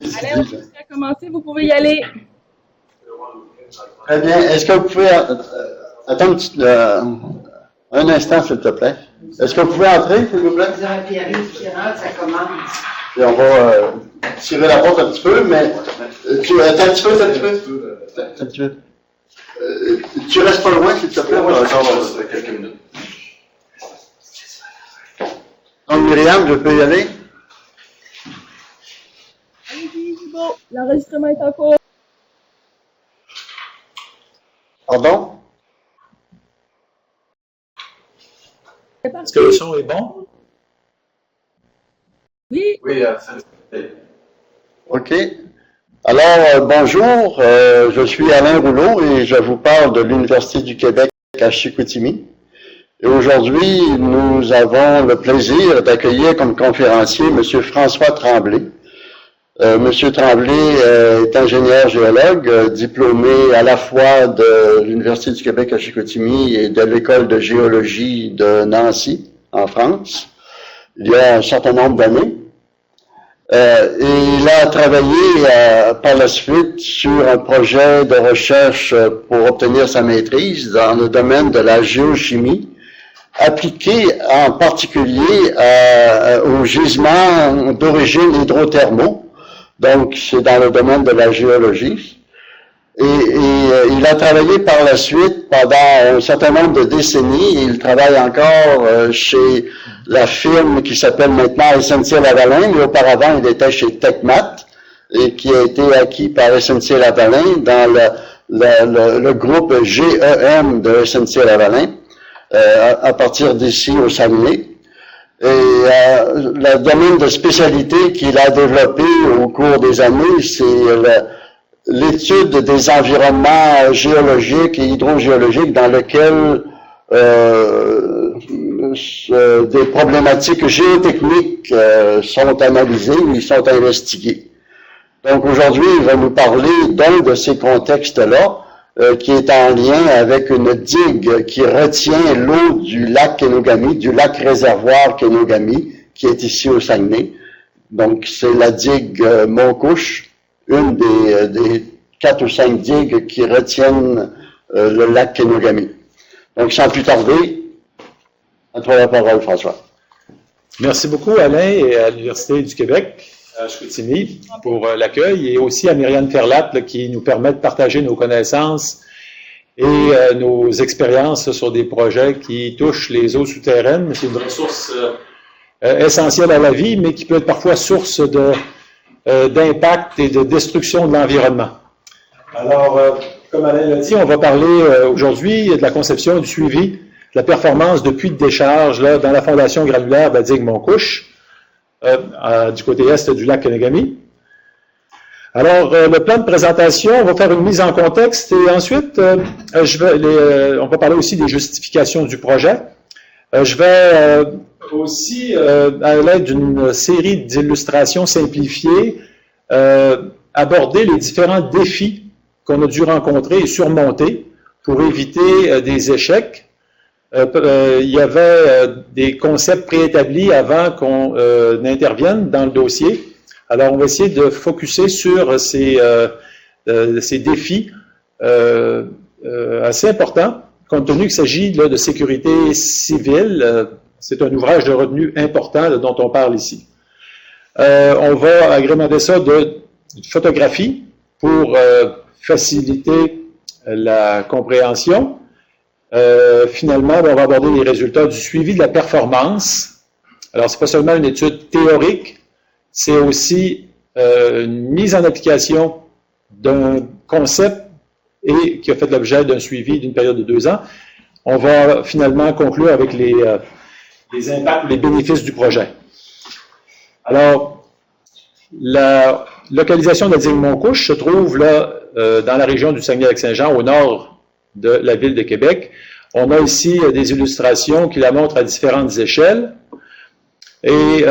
Alain, on peut commencer, vous pouvez y aller. Très bien. Est-ce que vous pouvez attendre un instant, s'il te plaît? Est-ce que vous pouvez entrer, s'il vous plaît? Ça commence. Et on va tirer la porte un petit peu, mais attends un petit peu. Tu restes pas loin, s'il te plaît? Moi, je vais dans quelques minutes. Donc, Myriam, je peux y aller? Allez-y, c'est beau. L'enregistrement est en cours. Pardon? Est-ce que le son est bon? Oui. Oui, OK. Alors, bonjour, je suis Alain Rouleau et je vous parle de l'Université du Québec à Chicoutimi. Et aujourd'hui, nous avons le plaisir d'accueillir comme conférencier M. François Tremblay. M. Tremblay est ingénieur géologue, diplômé à la fois de l'Université du Québec à Chicoutimi et de l'École de géologie de Nancy, en France, il y a un certain nombre d'années. Et il a travaillé par la suite sur un projet de recherche pour obtenir sa maîtrise dans le domaine de la géochimie, appliqué en particulier aux gisements d'origine hydrothermaux. Donc, c'est dans le domaine de la géologie. Et il a travaillé par la suite pendant un certain nombre de décennies. Il travaille encore chez la firme qui s'appelle maintenant SNC-Lavalin, mais auparavant, il était chez Techmat, et qui a été acquis par SNC-Lavalin dans le groupe GEM de SNC-Lavalin, à partir d'ici au Saguenay. Et le domaine de spécialité qu'il a développé au cours des années, c'est l'étude des environnements géologiques et hydrogéologiques dans lesquels des problématiques géotechniques sont analysées ou ils sont investiguées. Donc aujourd'hui, il va nous parler d'un de ces contextes-là, qui est en lien avec une digue qui retient l'eau du lac Kenogami, du lac réservoir Kenogami, qui est ici au Saguenay. Donc c'est la digue Montcouche, une des 4 ou 5 digues qui retiennent le lac Kenogami. Donc sans plus tarder, à toi la parole, François. Merci beaucoup, Alain, et à l'Université du Québec, à Chicoutimi, pour l'accueil, et aussi à Myriam Ferlat, qui nous permet de partager nos connaissances et nos expériences sur des projets qui touchent les eaux souterraines. C'est une ressource essentielle à la vie, mais qui peut être parfois source d'impact et de destruction de l'environnement. Alors, comme Alain l'a dit, on va parler aujourd'hui de la conception et du suivi de la performance de puits de décharge là, dans la fondation granulaire de la digue Montcouche, du côté est du lac Kenogami. Alors, le plan de présentation, on va faire une mise en contexte et ensuite, on va parler aussi des justifications du projet. Je vais aussi, à l'aide d'une série d'illustrations simplifiées, aborder les différents défis qu'on a dû rencontrer et surmonter pour éviter des échecs. Il y avait des concepts préétablis avant qu'on intervienne dans le dossier. Alors, on va essayer de focusser sur ces défis assez importants, compte tenu qu'il s'agit là, de sécurité civile. C'est un ouvrage de retenue important là, dont on parle ici. On va agrémenter ça de photographie pour faciliter la compréhension. Finalement, on va aborder les résultats du suivi de la performance. Alors, c'est pas seulement une étude théorique, c'est aussi une mise en application d'un concept et qui a fait l'objet d'un suivi d'une période de 2 ans. On va finalement conclure avec les impacts ou les bénéfices du projet. Alors, la localisation de la digue Montcouche se trouve là dans la région du Saguenay-Lac-Saint-Jean, au nord de la ville de Québec. On a ici des illustrations qui la montrent à différentes échelles. Et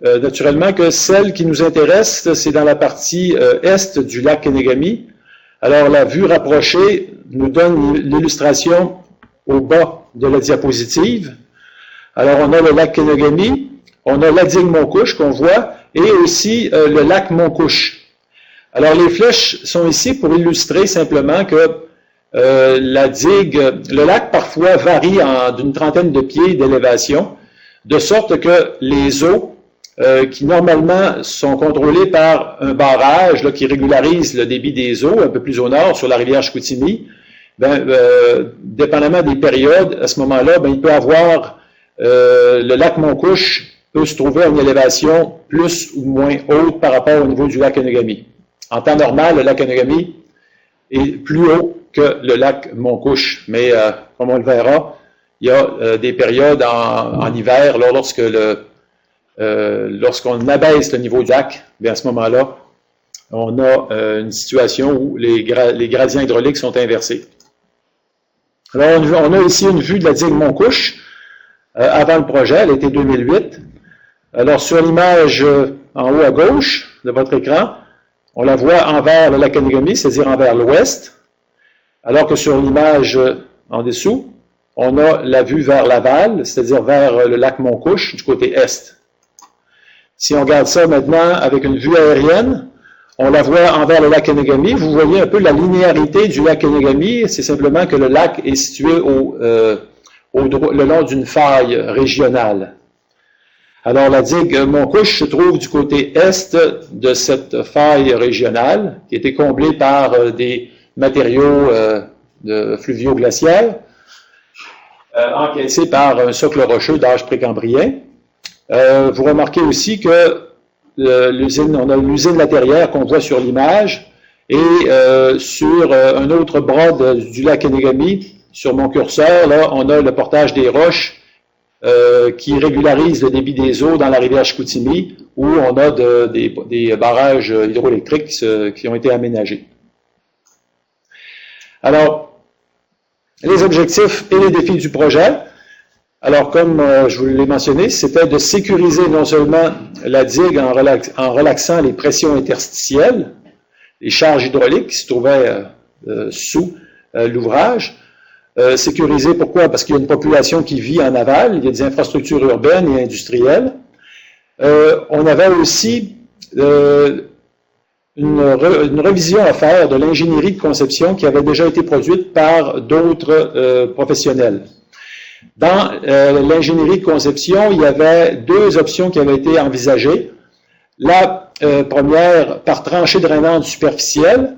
naturellement que celle qui nous intéresse, c'est dans la partie est du lac Kenogami. Alors, la vue rapprochée nous donne l'illustration au bas de la diapositive. Alors, on a le lac Kenogami on a la digue Montcouche qu'on voit et aussi le lac Montcouche. Alors, les flèches sont ici pour illustrer simplement que la digue, le lac parfois varie d'une trentaine de pieds d'élévation, de sorte que les eaux qui normalement sont contrôlées par un barrage là, qui régularise le débit des eaux un peu plus au nord sur la rivière Chicoutimi, dépendamment des périodes, à ce moment-là, il peut avoir le lac Montcouche peut se trouver à une élévation plus ou moins haute par rapport au niveau du lac Onegami. En temps normal, le lac Onegami est plus haut que le lac Montcouche, mais comme on le verra, il y a des périodes en hiver, là, lorsqu'on abaisse le niveau du lac, bien à ce moment-là, on a une situation où les gradients hydrauliques sont inversés. Alors, on a ici une vue de la digue Montcouche avant le projet, elle était 2008. Alors, sur l'image en haut à gauche de votre écran, on la voit envers le lac Onegami, c'est-à-dire envers l'ouest, alors que sur l'image en dessous, on a la vue vers l'aval, c'est-à-dire vers le lac Montcouche, du côté est. Si on regarde ça maintenant avec une vue aérienne, on la voit envers le lac Onegami. Vous voyez un peu la linéarité du lac Onegami, c'est simplement que le lac est situé le long d'une faille régionale. Alors, la digue Montcouche se trouve du côté est de cette faille régionale, qui a été comblée par des matériaux de fluvioglaciaires, encaissés par un socle rocheux d'âge précambrien. Vous remarquez aussi que on a l'usine latérière qu'on voit sur l'image, et sur un autre bras du lac Onegami, sur mon curseur, là, on a le portage des roches qui régularise le débit des eaux dans la rivière Chicoutimi, où on a des barrages hydroélectriques qui ont été aménagés. Alors, les objectifs et les défis du projet. Alors, comme je vous l'ai mentionné, c'était de sécuriser non seulement la digue en relaxant les pressions interstitielles, les charges hydrauliques qui se trouvaient sous l'ouvrage. Sécuriser, pourquoi? Parce qu'il y a une population qui vit en aval, il y a des infrastructures urbaines et industrielles. On avait aussi une révision à faire de l'ingénierie de conception qui avait déjà été produite par d'autres professionnels. Dans l'ingénierie de conception, il y avait deux options qui avaient été envisagées. La première, par tranchée drainante superficielle,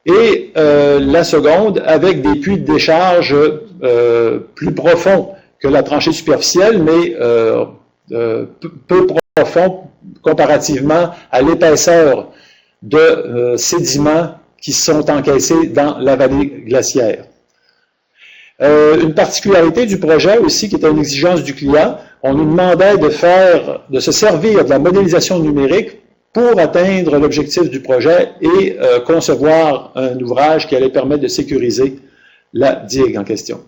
et la seconde, avec des puits de décharge plus profonds que la tranchée superficielle, mais peu profonds comparativement à l'épaisseur de sédiments qui sont encaissés dans la vallée glaciaire. Une particularité du projet aussi, qui était une exigence du client, on nous demandait de se servir de la modélisation numérique pour atteindre l'objectif du projet et concevoir un ouvrage qui allait permettre de sécuriser la digue en question.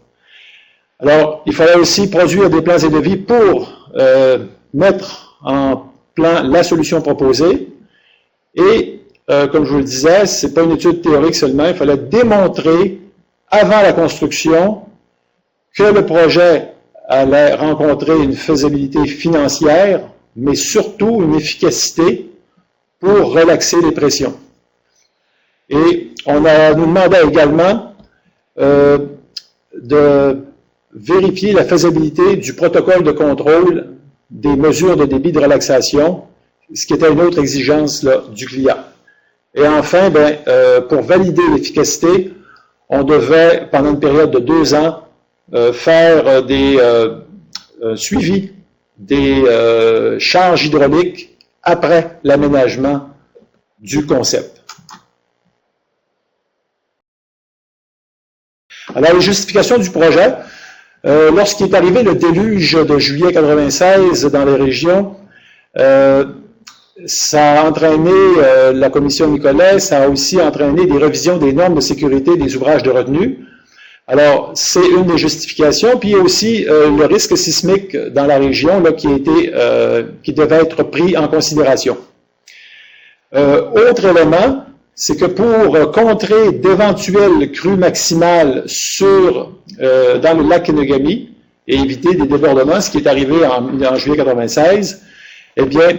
Alors, il fallait aussi produire des plans et devis pour mettre en plan la solution proposée et, comme je vous le disais, ce n'est pas une étude théorique seulement, il fallait démontrer avant la construction que le projet allait rencontrer une faisabilité financière, mais surtout une efficacité pour relaxer les pressions. Et on nous demandait également de vérifier la faisabilité du protocole de contrôle des mesures de débit de relaxation, ce qui était une autre exigence là, du client. Et enfin, pour valider l'efficacité, on devait, pendant une période de 2 ans, faire des suivis des charges hydrauliques après l'aménagement du concept. Alors, les justifications du projet. Lorsqu'il est arrivé le déluge de juillet 96 dans les régions, ça a entraîné la commission Nicolet, ça a aussi entraîné des révisions des normes de sécurité des ouvrages de retenue. Alors, c'est une des justifications. Puis il y a aussi le risque sismique dans la région là, qui devait être pris en considération. Autre élément, c'est que pour contrer d'éventuelles crues maximales dans le lac Onegami et éviter des débordements, ce qui est arrivé en juillet 96, Eh bien,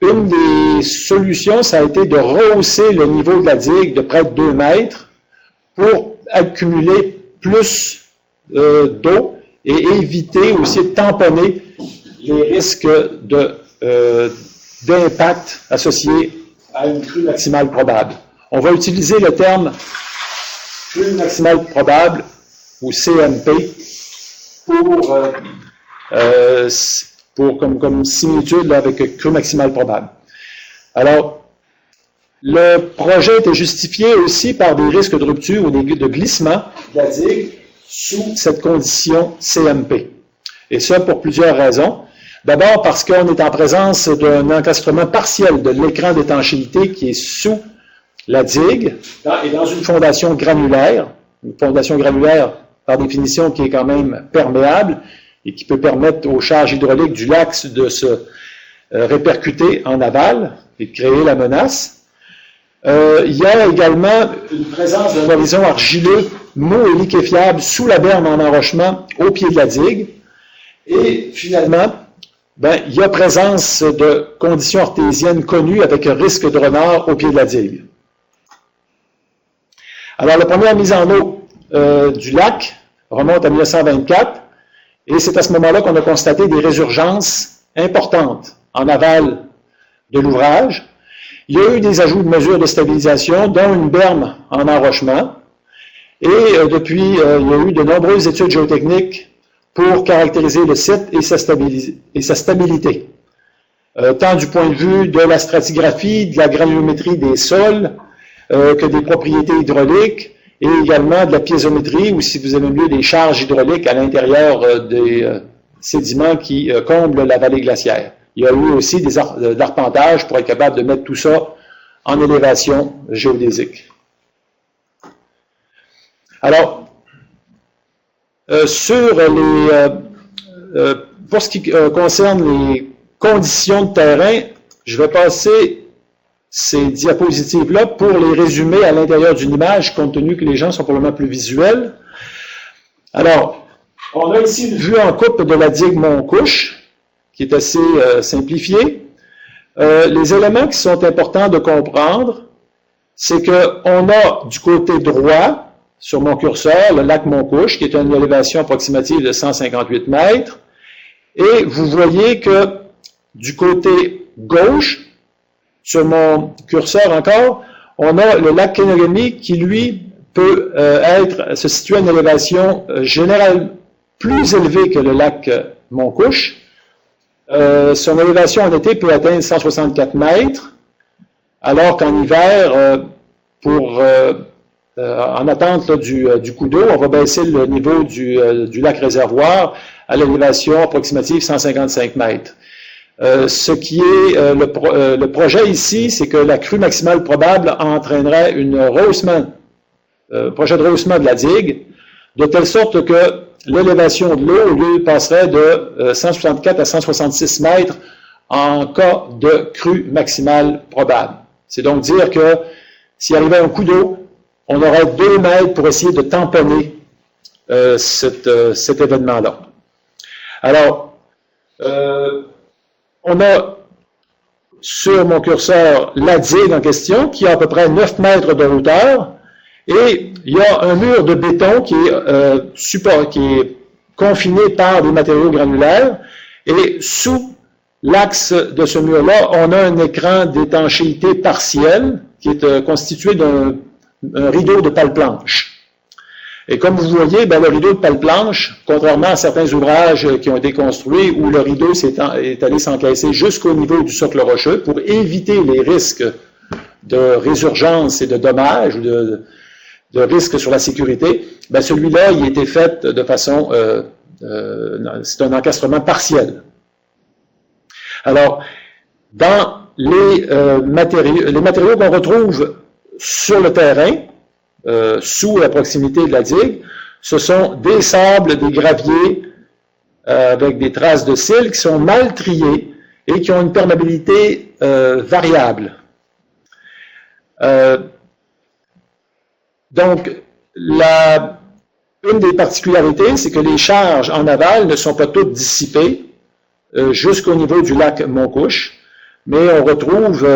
une des solutions, ça a été de rehausser le niveau de la digue de près de 2 mètres pour accumuler plus d'eau et éviter aussi de tamponner les risques d'impact associés à une crue maximale probable. On va utiliser le terme crue maximale probable ou CMP comme similitude là, avec crue maximale probable. Alors, le projet était justifié aussi par des risques de rupture ou de glissement de la digue sous cette condition CMP. Et ça pour plusieurs raisons. D'abord parce qu'on est en présence d'un encastrement partiel de l'écran d'étanchéité qui est sous la digue et dans une fondation granulaire par définition qui est quand même perméable et qui peut permettre aux charges hydrauliques du lac de se répercuter en aval et de créer la menace. Il y a également une présence d'un horizon argileux mou et liquéfiable sous la berme en enrochement au pied de la digue. Et finalement, il y a présence de conditions artésiennes connues avec un risque de renard au pied de la digue. Alors, la première mise en eau du lac remonte à 1924 et c'est à ce moment-là qu'on a constaté des résurgences importantes en aval de l'ouvrage. Il y a eu des ajouts de mesures de stabilisation, dont une berme en enrochement. Et depuis, il y a eu de nombreuses études géotechniques pour caractériser le site et sa stabilité. Tant du point de vue de la stratigraphie, de la granulométrie des sols, que des propriétés hydrauliques, et également de la piézométrie, ou si vous aimez mieux, des charges hydrauliques à l'intérieur des sédiments qui comblent la vallée glaciaire. Il y a eu aussi des arpentages pour être capable de mettre tout ça en élévation géodésique. Alors, pour ce qui concerne les conditions de terrain, je vais passer ces diapositives-là pour les résumer à l'intérieur d'une image, compte tenu que les gens sont probablement plus visuels. Alors, on a ici une vue en coupe de la digue Montcouche, qui est assez simplifiée. Les éléments qui sont importants de comprendre, c'est qu'on a du côté droit, sur mon curseur, le lac Montcouche, qui est à une élévation approximative de 158 mètres. Et vous voyez que du côté gauche, sur mon curseur encore, on a le lac Kenogami qui, lui, peut se situer à une élévation générale plus élevée que le lac Montcouche. Son élévation en été peut atteindre 164 mètres, alors qu'en hiver, en attente là, du coup d'eau, on va baisser le niveau du lac réservoir à l'élévation approximative 155 mètres. Ce qui est le projet ici, c'est que la crue maximale probable entraînerait projet de rehaussement de la digue, de telle sorte que l'élévation de l'eau, au lieu, passerait de 164 à 166 mètres en cas de crue maximale probable. C'est donc dire que s'il arrivait un coup d'eau, on aurait 2 mètres pour essayer de tamponner cet événement-là. Alors, on a sur mon curseur la digue en question, qui a à peu près 9 mètres de hauteur, et il y a un mur de béton qui est confiné par des matériaux granulaires, et sous l'axe de ce mur-là, on a un écran d'étanchéité partielle qui est constitué d'un rideau de pale-planche. Et comme vous voyez, le rideau de pale-planche, contrairement à certains ouvrages qui ont été construits où le rideau est allé s'encaisser jusqu'au niveau du socle rocheux pour éviter les risques de résurgence et de dommages ou de risques sur la sécurité, celui-là, il a été fait de façon... c'est un encastrement partiel. Alors, dans les matériaux qu'on retrouve sur le terrain, sous la proximité de la digue, ce sont des sables, des graviers avec des traces de cils qui sont mal triés et qui ont une perméabilité variable. Donc, une des particularités, c'est que les charges en aval ne sont pas toutes dissipées. jusqu'au niveau du lac Montcouche, mais on retrouve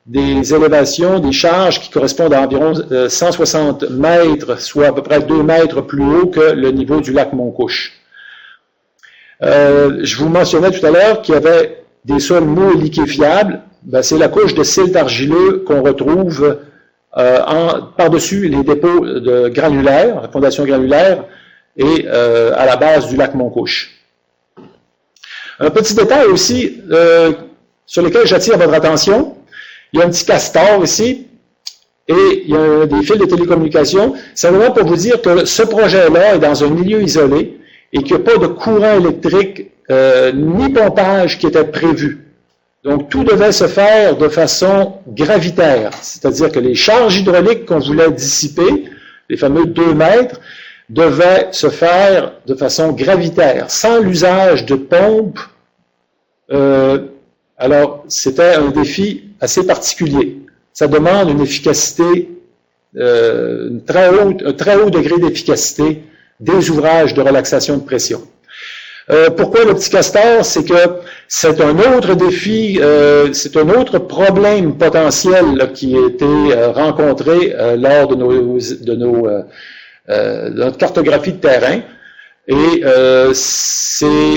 des élévations, des charges qui correspondent à environ 160 mètres, soit à peu près 2 mètres plus haut que le niveau du lac Montcouche. Je vous mentionnais tout à l'heure qu'il y avait des sols mous et liquéfiables. Ben, c'est la couche de silt argileux qu'on retrouve par-dessus les dépôts de granulaires, la fondation granulaire, et à la base du lac Montcouche. Un petit détail aussi sur lequel j'attire votre attention. Il y a un petit castor ici et il y a des fils de télécommunication. Simplement pour vous dire que ce projet-là est dans un milieu isolé et qu'il n'y a pas de courant électrique ni pompage qui était prévu. Donc, tout devait se faire de façon gravitaire, c'est-à-dire que les charges hydrauliques qu'on voulait dissiper, les fameux 2 mètres, devaient se faire de façon gravitaire, sans l'usage de pompes. Alors, c'était un défi assez particulier. Ça demande une efficacité, un très haut degré d'efficacité des ouvrages de relaxation de pression. Pourquoi le petit castor? C'est que c'est un autre défi, c'est un autre problème potentiel là, qui a été rencontré lors de notre cartographie de terrain. Et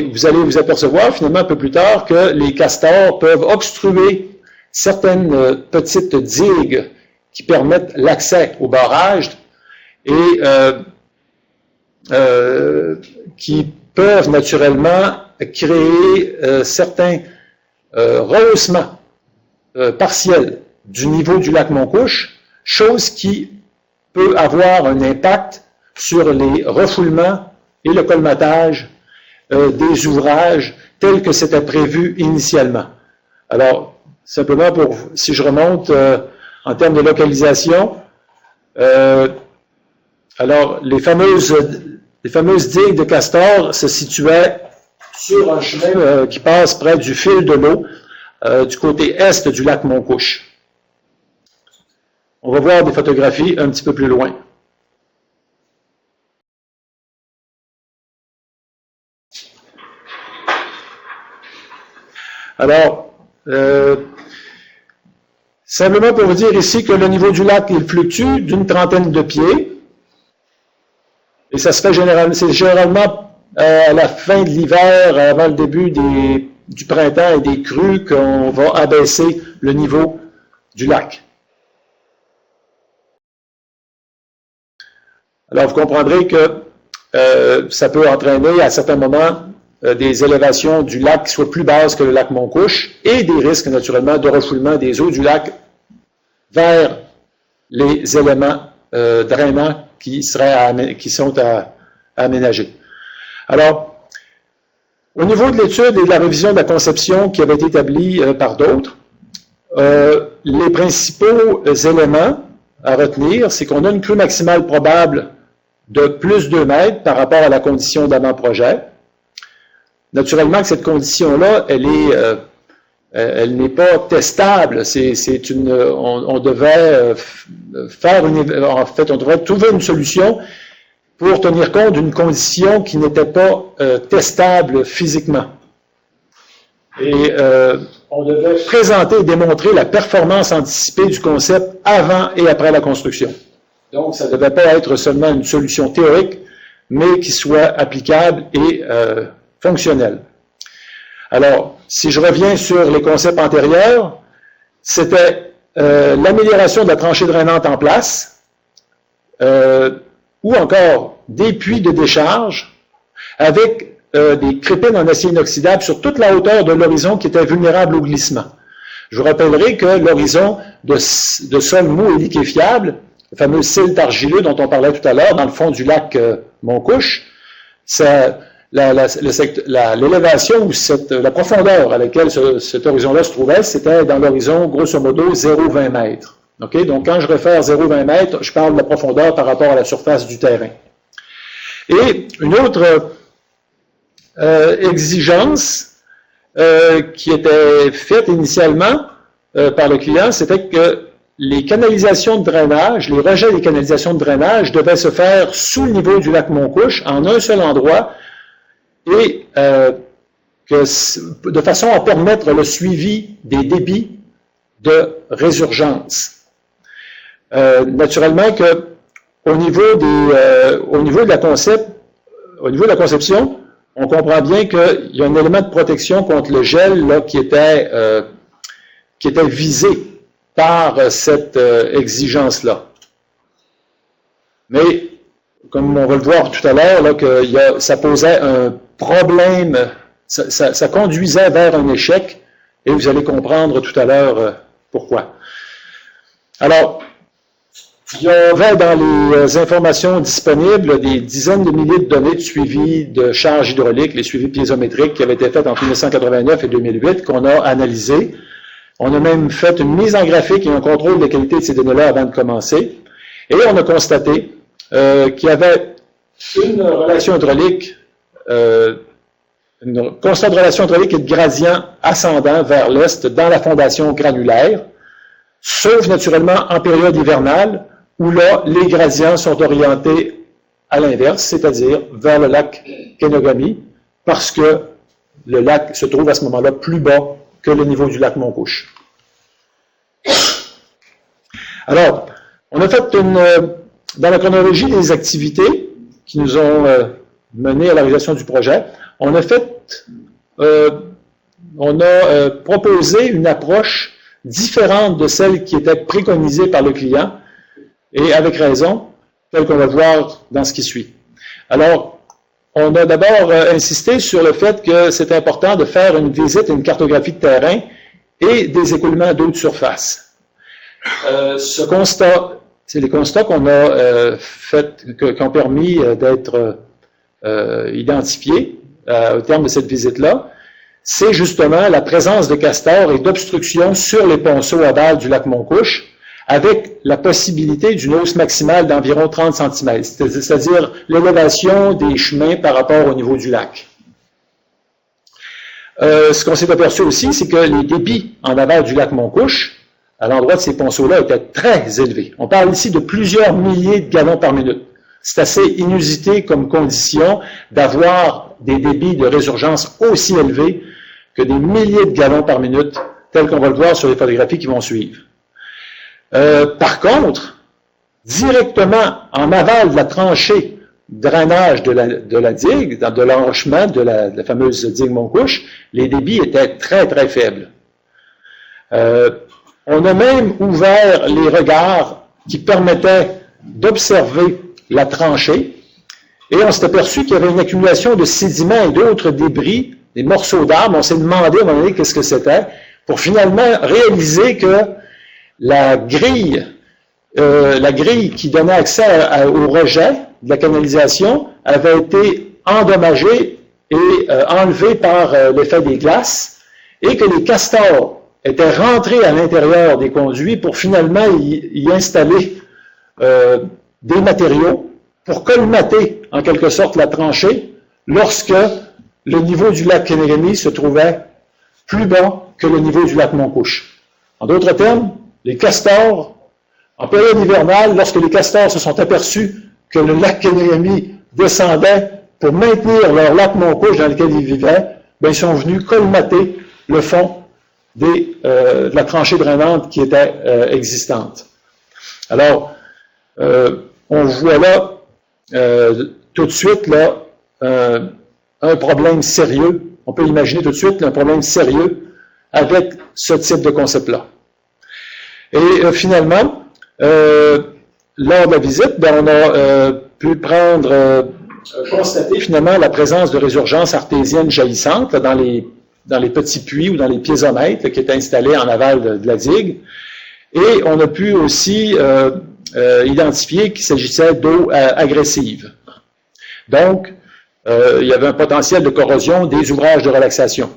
vous allez vous apercevoir finalement un peu plus tard que les castors peuvent obstruer certaines petites digues qui permettent l'accès au barrage et qui peuvent naturellement créer certains rehaussements partiels du niveau du lac Montcouche, chose qui peut avoir un impact sur les refoulements et le colmatage des ouvrages tels que c'était prévu initialement. Alors, simplement si je remonte en termes de localisation, alors les fameuses digues de castor se situaient sur un chemin qui passe près du fil de l'eau du côté est du lac Montcouche. On va voir des photographies un petit peu plus loin. Alors, simplement pour vous dire ici que le niveau du lac, il fluctue d'une trentaine de pieds. Et ça se fait généralement à la fin de l'hiver, avant le début du printemps et des crues, qu'on va abaisser le niveau du lac. Alors, vous comprendrez que ça peut entraîner à certains moments des élévations du lac qui soient plus basses que le lac Montcouche et des risques, naturellement, de refoulement des eaux du lac vers les éléments drainants qui sont à aménager. Alors, au niveau de l'étude et de la révision de la conception qui avait été établie par d'autres, les principaux éléments à retenir, c'est qu'on a une crue maximale probable de plus 2 mètres par rapport à la condition d'avant-projet. Naturellement que cette condition-là, elle n'est pas testable. On devait on devrait trouver une solution pour tenir compte d'une condition qui n'était pas testable physiquement. Et on devait présenter et démontrer la performance anticipée du concept avant et après la construction. Donc, ça ne devait pas être seulement une solution théorique, mais qui soit applicable et fonctionnelle. Alors, si je reviens sur les concepts antérieurs, c'était l'amélioration de la tranchée drainante en place, ou encore des puits de décharge avec des crépines en acier inoxydable sur toute la hauteur de l'horizon qui était vulnérable au glissement. Je vous rappellerai que l'horizon de sol mou et liquéfiable, le fameux silt argileux dont on parlait tout à l'heure dans le fond du lac Montcouche, l'élévation ou la profondeur à laquelle cet horizon-là se trouvait, c'était dans l'horizon, grosso modo, 0,20 mètres. Okay? Donc, quand je réfère 0,20 mètres, je parle de la profondeur par rapport à la surface du terrain. Et une autre exigence qui était faite initialement par le client, c'était que les canalisations de drainage, les rejets des canalisations de drainage devaient se faire sous le niveau du lac Montcouche, en un seul endroit, et de façon à permettre le suivi des débits de résurgence. Naturellement que au niveau de la conception, on comprend bien qu'il y a un élément de protection contre le gel là, qui était visé par cette exigence-là. Mais, comme on va le voir tout à l'heure, là, que ça posait un problème, ça conduisait vers un échec, et vous allez comprendre tout à l'heure pourquoi. Alors, il y avait dans les informations disponibles des dizaines de milliers de données de suivi de charges hydrauliques, les suivis piézométriques qui avaient été faits entre 1989 et 2008, qu'on a analysés. On a même fait une mise en graphique et un contrôle de qualité de ces données-là avant de commencer. Et on a constaté qu'il y avait une relation hydraulique, une constante relation hydraulique et de gradient ascendant vers l'est dans la fondation granulaire, sauf naturellement en période hivernale, où là, les gradients sont orientés à l'inverse, c'est-à-dire vers le lac Kenogami, parce que le lac se trouve à ce moment-là plus bas que le niveau du lac Montcouche. Alors, on a fait dans la chronologie des activités qui nous ont mené à la réalisation du projet, on a proposé une approche différente de celle qui était préconisée par le client, et avec raison, tel qu'on va voir dans ce qui suit. Alors, on a d'abord insisté sur le fait que c'est important de faire une visite, une cartographie de terrain et des écoulements d'eau de surface. Ce constat, c'est les constats qu'on a qui ont permis d'être identifiés au terme de cette visite-là. C'est justement la présence de castors et d'obstructions sur les ponceaux aval du lac Montcouche, avec la possibilité d'une hausse maximale d'environ 30 cm, c'est-à-dire l'élévation des chemins par rapport au niveau du lac. Ce qu'on s'est aperçu aussi, c'est que les débits en aval du lac Montcouche, à l'endroit de ces ponceaux-là, étaient très élevés. On parle ici de plusieurs milliers de gallons par minute. C'est assez inusité comme condition d'avoir des débits de résurgence aussi élevés que des milliers de gallons par minute, tels qu'on va le voir sur les photographies qui vont suivre. Par contre, directement en aval de la tranchée drainage de la digue, de l'enrochement de la fameuse digue Montcouche, les débits étaient très, très faibles. On a même ouvert les regards qui permettaient d'observer la tranchée, et on s'est aperçu qu'il y avait une accumulation de sédiments et d'autres débris, des morceaux d'arbres. On s'est demandé à un moment donné qu'est-ce que c'était, pour finalement réaliser que la grille qui donnait accès au rejet de la canalisation avait été endommagée et enlevée par l'effet des glaces, et que les castors étaient rentrés à l'intérieur des conduits pour finalement y installer des matériaux pour colmater en quelque sorte la tranchée lorsque le niveau du lac Kenogami se trouvait plus bas que le niveau du lac Montcouche. En d'autres termes, les castors, en période hivernale, lorsque les castors se sont aperçus que le lac Kenogami descendait pour maintenir leur lac Montcouche dans lequel ils vivaient, ils sont venus colmater le fond de la tranchée drainante qui était existante. Alors, on voit là tout de suite là, un problème sérieux. On peut imaginer tout de suite un problème sérieux avec ce type de concept-là. Et finalement, lors de la visite, on a pu constater finalement la présence de résurgence artésienne jaillissante dans les petits puits ou dans les piézomètres qui étaient installés en aval de la digue. Et on a pu aussi identifier qu'il s'agissait d'eau agressive. Donc, il y avait un potentiel de corrosion des ouvrages de relaxation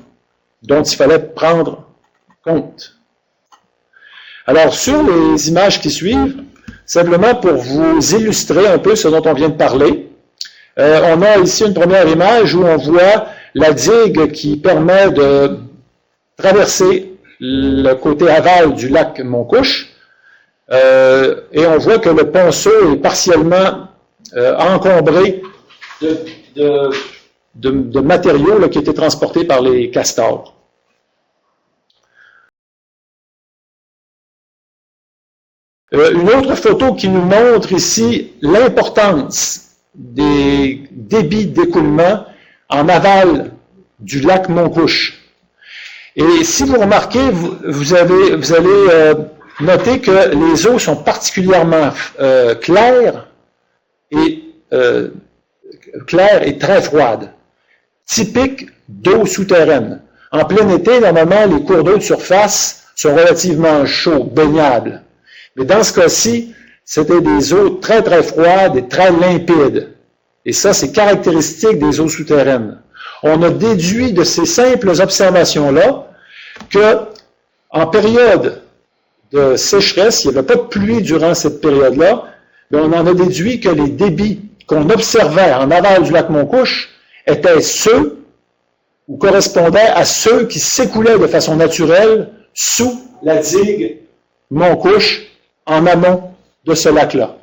dont il fallait prendre compte. Alors, sur les images qui suivent, simplement pour vous illustrer un peu ce dont on vient de parler, on a ici une première image où on voit la digue qui permet de traverser le côté aval du lac Montcouche, et on voit que le ponceau est partiellement encombré de matériaux là, qui étaient transportés par les castors. Une autre photo qui nous montre ici l'importance des débits d'écoulement en aval du lac Montcouche. Et si vous remarquez, vous allez noter que les eaux sont particulièrement claires et très froides, typiques d'eau souterraine. En plein été, normalement, les cours d'eau de surface sont relativement chauds, baignables. Mais dans ce cas-ci, c'était des eaux très, très froides et très limpides. Et ça, c'est caractéristique des eaux souterraines. On a déduit de ces simples observations-là que, en période de sécheresse, il n'y avait pas de pluie durant cette période-là, mais on en a déduit que les débits qu'on observait en aval du lac Montcouche étaient ceux ou correspondaient à ceux qui s'écoulaient de façon naturelle sous la digue Montcouche en amont de ce lac-là.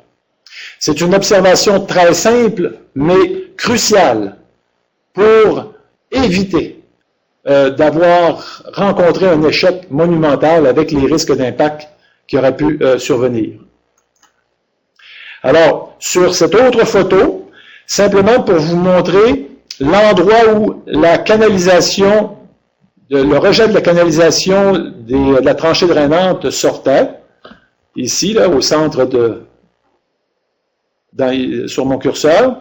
C'est une observation très simple, mais cruciale pour éviter d'avoir rencontré un échec monumental avec les risques d'impact qui auraient pu survenir. Alors, sur cette autre photo, simplement pour vous montrer l'endroit où la canalisation, le rejet de la canalisation de la tranchée drainante sortait, ici, là, au centre sur mon curseur.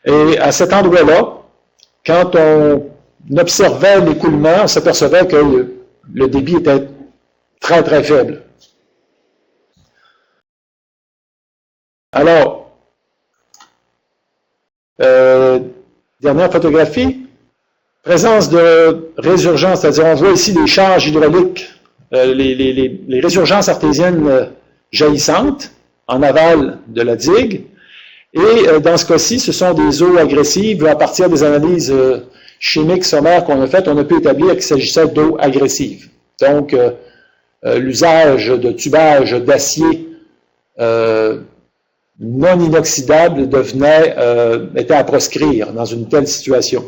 Et à cet endroit-là, quand on observait l'écoulement, on s'apercevait que le débit était très, très faible. Alors, dernière photographie, présence de résurgence, c'est-à-dire on voit ici les charges hydrauliques, les résurgences artésiennes jaillissantes en aval de la digue. Et dans ce cas-ci, ce sont des eaux agressives. À partir des analyses chimiques sommaires qu'on a faites, on a pu établir qu'il s'agissait d'eau agressive. Donc, l'usage de tubage d'acier non inoxydable était à proscrire dans une telle situation.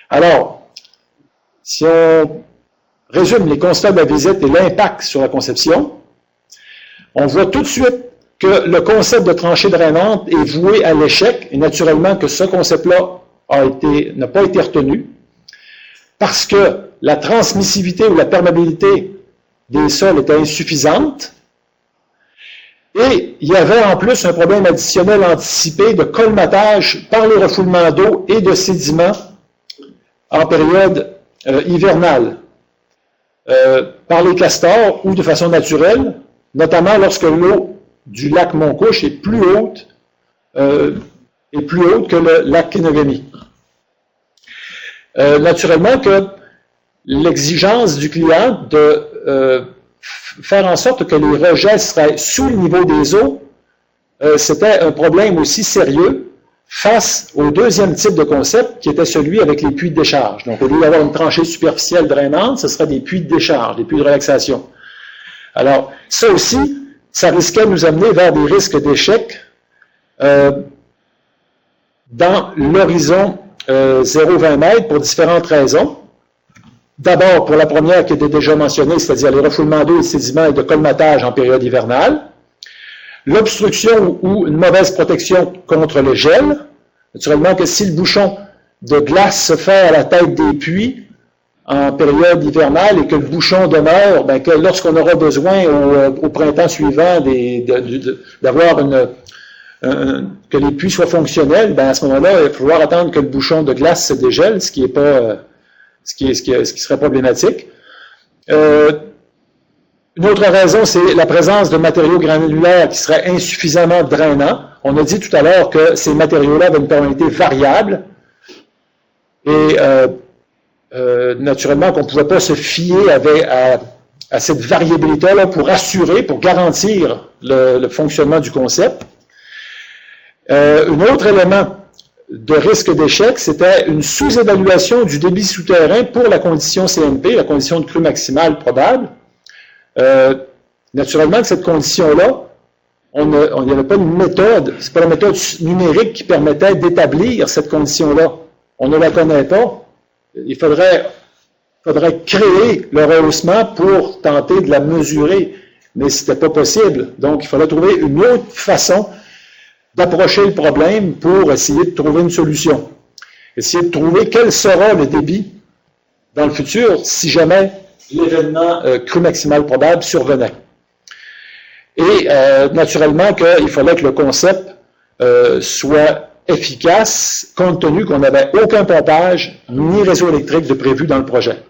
Alors, si on résume les constats de la visite et l'impact sur la conception, on voit tout de suite que le concept de tranchée drainante est voué à l'échec, et naturellement que ce concept-là n'a pas été retenu, parce que la transmissivité ou la perméabilité des sols était insuffisante, et il y avait en plus un problème additionnel anticipé de colmatage par les refoulements d'eau et de sédiments en période hivernale, par les castors ou de façon naturelle, notamment lorsque l'eau du lac Montcouche est plus haute que le lac Kenegami. Naturellement que l'exigence du client de faire en sorte que les rejets seraient sous le niveau des eaux, c'était un problème aussi sérieux face au deuxième type de concept qui était celui avec les puits de décharge. Donc, au lieu d'avoir une tranchée superficielle drainante, ce serait des puits de décharge, des puits de relaxation. Alors, ça aussi, ça risquait de nous amener vers des risques d'échec dans l'horizon 0,20 mètres pour différentes raisons. D'abord, pour la première qui était déjà mentionnée, c'est-à-dire les refoulements d'eau et de sédiments et de colmatage en période hivernale, l'obstruction ou une mauvaise protection contre le gel. Naturellement que si le bouchon de glace se fait à la tête des puits en période hivernale et que le bouchon demeure, bien que lorsqu'on aura besoin au printemps suivant d'avoir que les puits soient fonctionnels, bien à ce moment-là, il va falloir attendre que le bouchon de glace se dégèle, ce qui serait problématique. Une autre raison, c'est la présence de matériaux granulaires qui seraient insuffisamment drainants. On a dit tout à l'heure que ces matériaux-là avaient une perméabilité variable et naturellement qu'on ne pouvait pas se fier à cette variabilité-là pour garantir le fonctionnement du concept. Un autre élément de risque d'échec, c'était une sous-évaluation du débit souterrain pour la condition CNP, la condition de crue maximale probable. Naturellement, que cette condition-là, il n'y avait pas une méthode, c'est pas la méthode numérique qui permettait d'établir cette condition-là. On ne la connaît pas. Il faudrait créer le rehaussement pour tenter de la mesurer, mais c'était pas possible. Donc, il fallait trouver une autre façon d'approcher le problème pour essayer de trouver une solution. Essayer de trouver quel sera le débit dans le futur si jamais l'événement crue maximal probable survenait. Et naturellement qu'il fallait que le concept soit efficace, compte tenu qu'on n'avait aucun pompage ni réseau électrique de prévu dans le projet.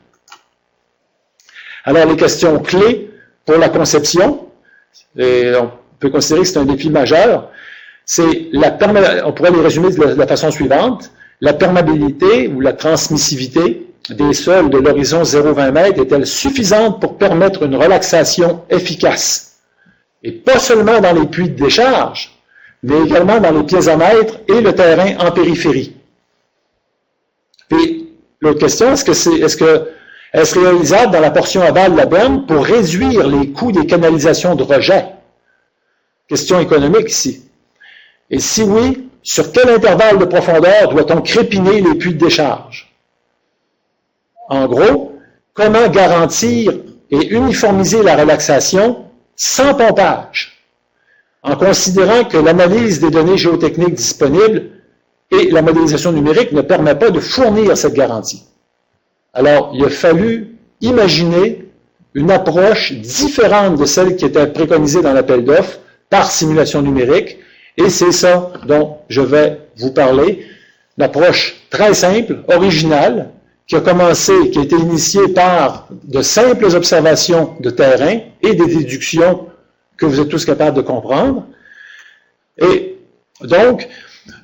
Alors, les questions clés pour la conception, et on peut considérer que c'est un défi majeur, c'est on pourrait les résumer de la façon suivante. La perméabilité ou la transmissivité des sols de l'horizon 0,20 mètres est-elle suffisante pour permettre une relaxation efficace? Et pas seulement dans les puits de décharge, mais également dans les piézomètres et le terrain en périphérie. Puis, l'autre question, est-ce réalisable dans la portion aval de la berme pour réduire les coûts des canalisations de rejet? Question économique ici. Et si oui, sur quel intervalle de profondeur doit-on crépiner les puits de décharge? En gros, comment garantir et uniformiser la relaxation sans pompage, en considérant que l'analyse des données géotechniques disponibles et la modélisation numérique ne permet pas de fournir cette garantie. Alors, il a fallu imaginer une approche différente de celle qui était préconisée dans l'appel d'offres par simulation numérique, et c'est ça dont je vais vous parler. Une approche très simple, originale, qui a été initiée par de simples observations de terrain et des déductions que vous êtes tous capables de comprendre. Et donc,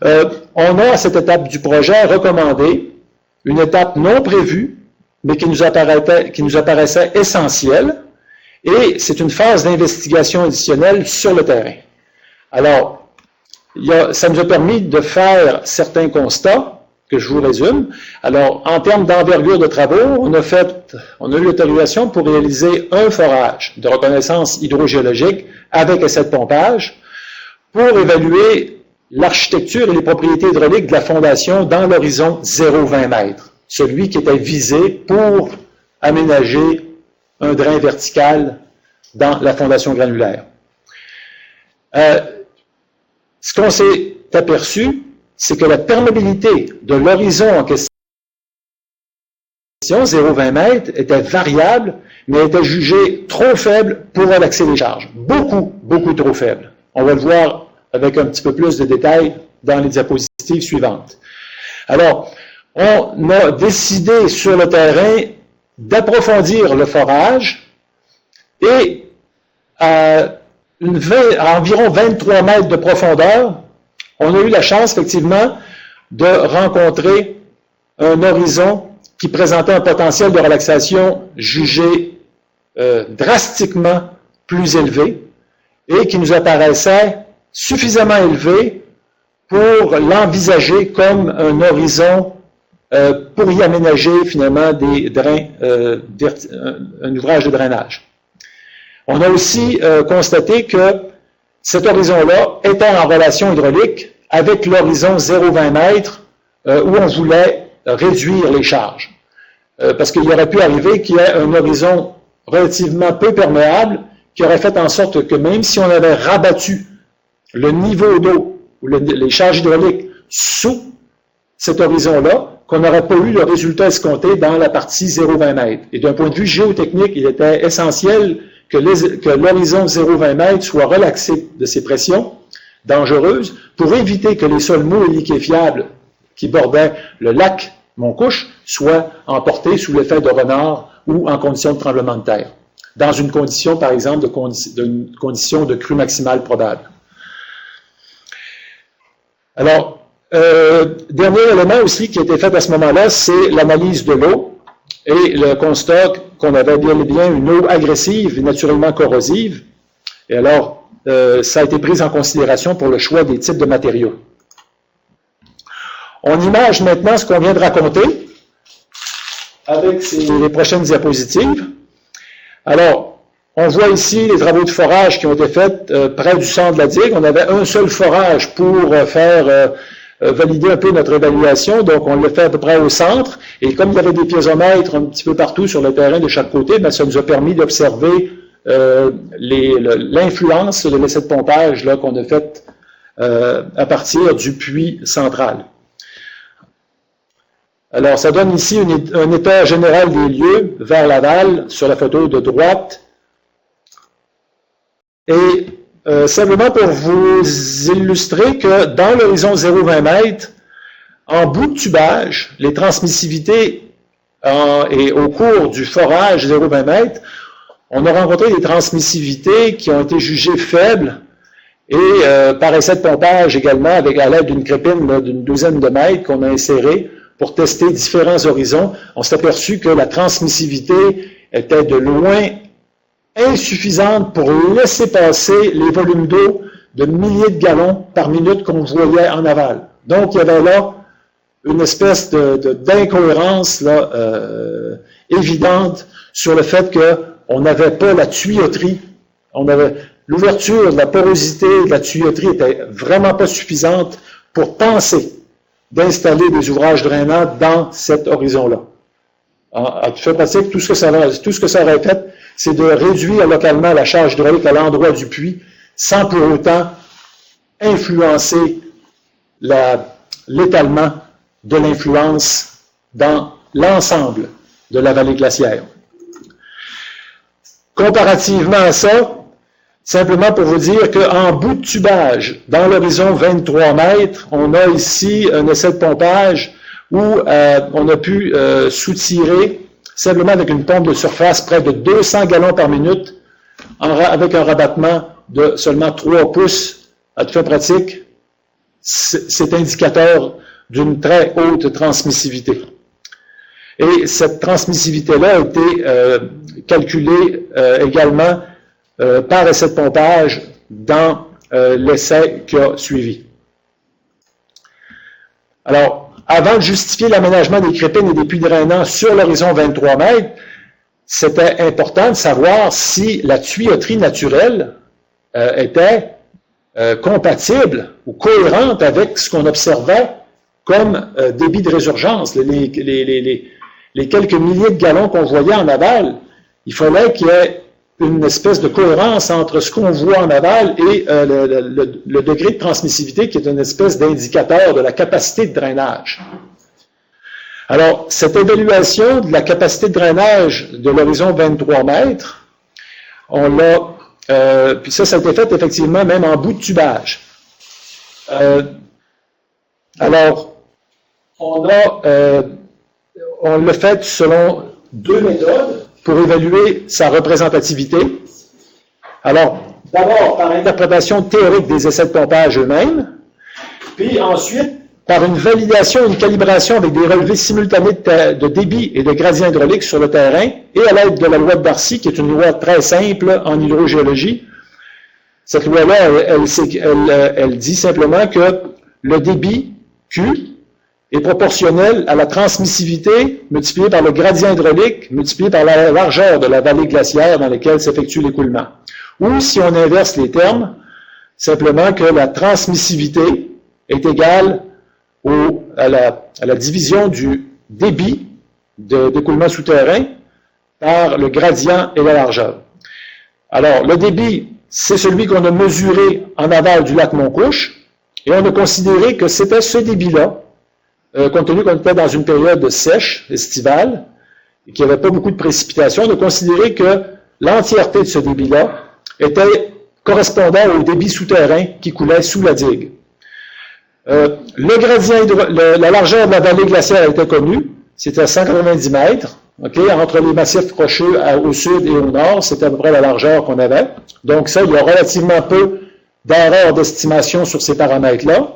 on a à cette étape du projet recommandé une étape non prévue, mais qui nous apparaissait essentielle, et c'est une phase d'investigation additionnelle sur le terrain. Alors, ça nous a permis de faire certains constats, que je vous résume. Alors, en termes d'envergure de travaux, on a eu l'autorisation pour réaliser un forage de reconnaissance hydrogéologique avec essai de pompage pour évaluer l'architecture et les propriétés hydrauliques de la fondation dans l'horizon 0,20 mètres, celui qui était visé pour aménager un drain vertical dans la fondation granulaire. Ce qu'on s'est aperçu, c'est que la perméabilité de l'horizon en question, 0,20 mètres, était variable, mais était jugée trop faible pour relaxer les charges. Beaucoup, beaucoup trop faible. On va le voir avec un petit peu plus de détails dans les diapositives suivantes. Alors, on a décidé sur le terrain d'approfondir le forage et à environ 23 mètres de profondeur, on a eu la chance, effectivement, de rencontrer un horizon qui présentait un potentiel de relaxation jugé drastiquement plus élevé et qui nous apparaissait suffisamment élevé pour l'envisager comme un horizon pour y aménager finalement des drains, un ouvrage de drainage. On a aussi constaté que cet horizon-là était en relation hydraulique avec l'horizon 0,20 mètres où on voulait réduire les charges. Parce qu'il aurait pu arriver qu'il y ait un horizon relativement peu perméable qui aurait fait en sorte que même si on avait rabattu le niveau d'eau ou les charges hydrauliques sous cet horizon-là, qu'on n'aurait pas eu le résultat escompté dans la partie 0,20 mètres. Et d'un point de vue géotechnique, il était essentiel que l'horizon 0,20 mètres soit relaxé de ces pressions dangereuses pour éviter que les sols mous et liquéfiables qui bordaient le lac Montcouche soient emportés sous l'effet de renard ou en condition de tremblement de terre, dans une condition, par exemple, d'une condition de crue maximale probable. Alors, dernier élément aussi qui a été fait à ce moment-là, c'est l'analyse de l'eau et le constat qu'on avait bien et bien une eau agressive et naturellement corrosive. Et alors, ça a été pris en considération pour le choix des types de matériaux. On imagine maintenant ce qu'on vient de raconter avec les prochaines diapositives. Alors, On voit ici les travaux de forage qui ont été faits près du centre de la digue. On avait un seul forage pour faire valider un peu notre évaluation, donc on l'a fait à peu près au centre, et comme il y avait des piézomètres un petit peu partout sur le terrain de chaque côté, bien, ça nous a permis d'observer l'influence de l'essai de pompage là, qu'on a fait à partir du puits central. Alors, ça donne ici un état général des lieux vers l'aval sur la photo de droite. Et simplement pour vous illustrer que dans l'horizon 0,20 mètres, en bout de tubage, les transmissivités et au cours du forage 0,20 mètres, on a rencontré des transmissivités qui ont été jugées faibles et par essai de pompage également avec à l'aide d'une crépine d'une douzaine de mètres qu'on a insérée pour tester différents horizons. On s'est aperçu que la transmissivité était de loin insuffisante pour laisser passer les volumes d'eau de milliers de gallons par minute qu'on voyait en aval. Donc, il y avait là une espèce d'incohérence évidente sur le fait qu'on n'avait pas la tuyauterie. L'ouverture de la porosité de la tuyauterie était vraiment pas suffisante pour penser d'installer des ouvrages drainants dans cet horizon-là. À tout fait pratique, tout ce que ça aurait fait, c'est de réduire localement la charge hydraulique à l'endroit du puits, sans pour autant influencer l'étalement de l'influence dans l'ensemble de la vallée glaciaire. Comparativement à ça, simplement pour vous dire qu'en bout de tubage, dans l'horizon 23 mètres, on a ici un essai de pompage où on a pu soutirer simplement avec une pompe de surface près de 200 gallons par minute avec un rabattement de seulement 3 pouces à toute fin pratique. C'est indicateur d'une très haute transmissivité. Et cette transmissivité-là a été calculée également par essai de pompage dans l'essai qui a suivi. Alors, avant de justifier l'aménagement des crépines et des puits drainants sur l'horizon 23 mètres, c'était important de savoir si la tuyauterie naturelle était compatible ou cohérente avec ce qu'on observait comme débit de résurgence. Les quelques milliers de gallons qu'on voyait en aval, il fallait qu'il y ait une espèce de cohérence entre ce qu'on voit en aval et le degré de transmissivité qui est une espèce d'indicateur de la capacité de drainage. Alors, cette évaluation de la capacité de drainage de l'horizon 23 mètres, puis ça a été fait effectivement même en bout de tubage. Alors, on l'a fait selon 2 méthodes pour évaluer sa représentativité. Alors, d'abord par interprétation théorique des essais de pompage eux-mêmes, puis ensuite par une validation, une calibration avec des relevés simultanés de débit et de gradient hydraulique sur le terrain, et à l'aide de la loi de Darcy, qui est une loi très simple en hydrogéologie. Cette loi-là, elle dit simplement que le débit Q est proportionnel à la transmissivité multipliée par le gradient hydraulique multiplié par la largeur de la vallée glaciaire dans laquelle s'effectue l'écoulement. Ou, si on inverse les termes, simplement que la transmissivité est égale à la division du débit d'écoulement souterrain par le gradient et la largeur. Alors, le débit, c'est celui qu'on a mesuré en aval du lac Montcouche, et on a considéré que c'était ce débit-là, compte tenu qu'on était dans une période sèche, estivale, et qu'il n'y avait pas beaucoup de précipitations, on a considéré que l'entièreté de ce débit-là était correspondant au débit souterrain qui coulait sous la digue. Le gradient, la largeur de la vallée glaciaire était connue, c'était à 190 mètres, entre les massifs rocheux au sud et au nord, c'était à peu près la largeur qu'on avait. Donc ça, il y a relativement peu d'erreurs d'estimation sur ces paramètres-là.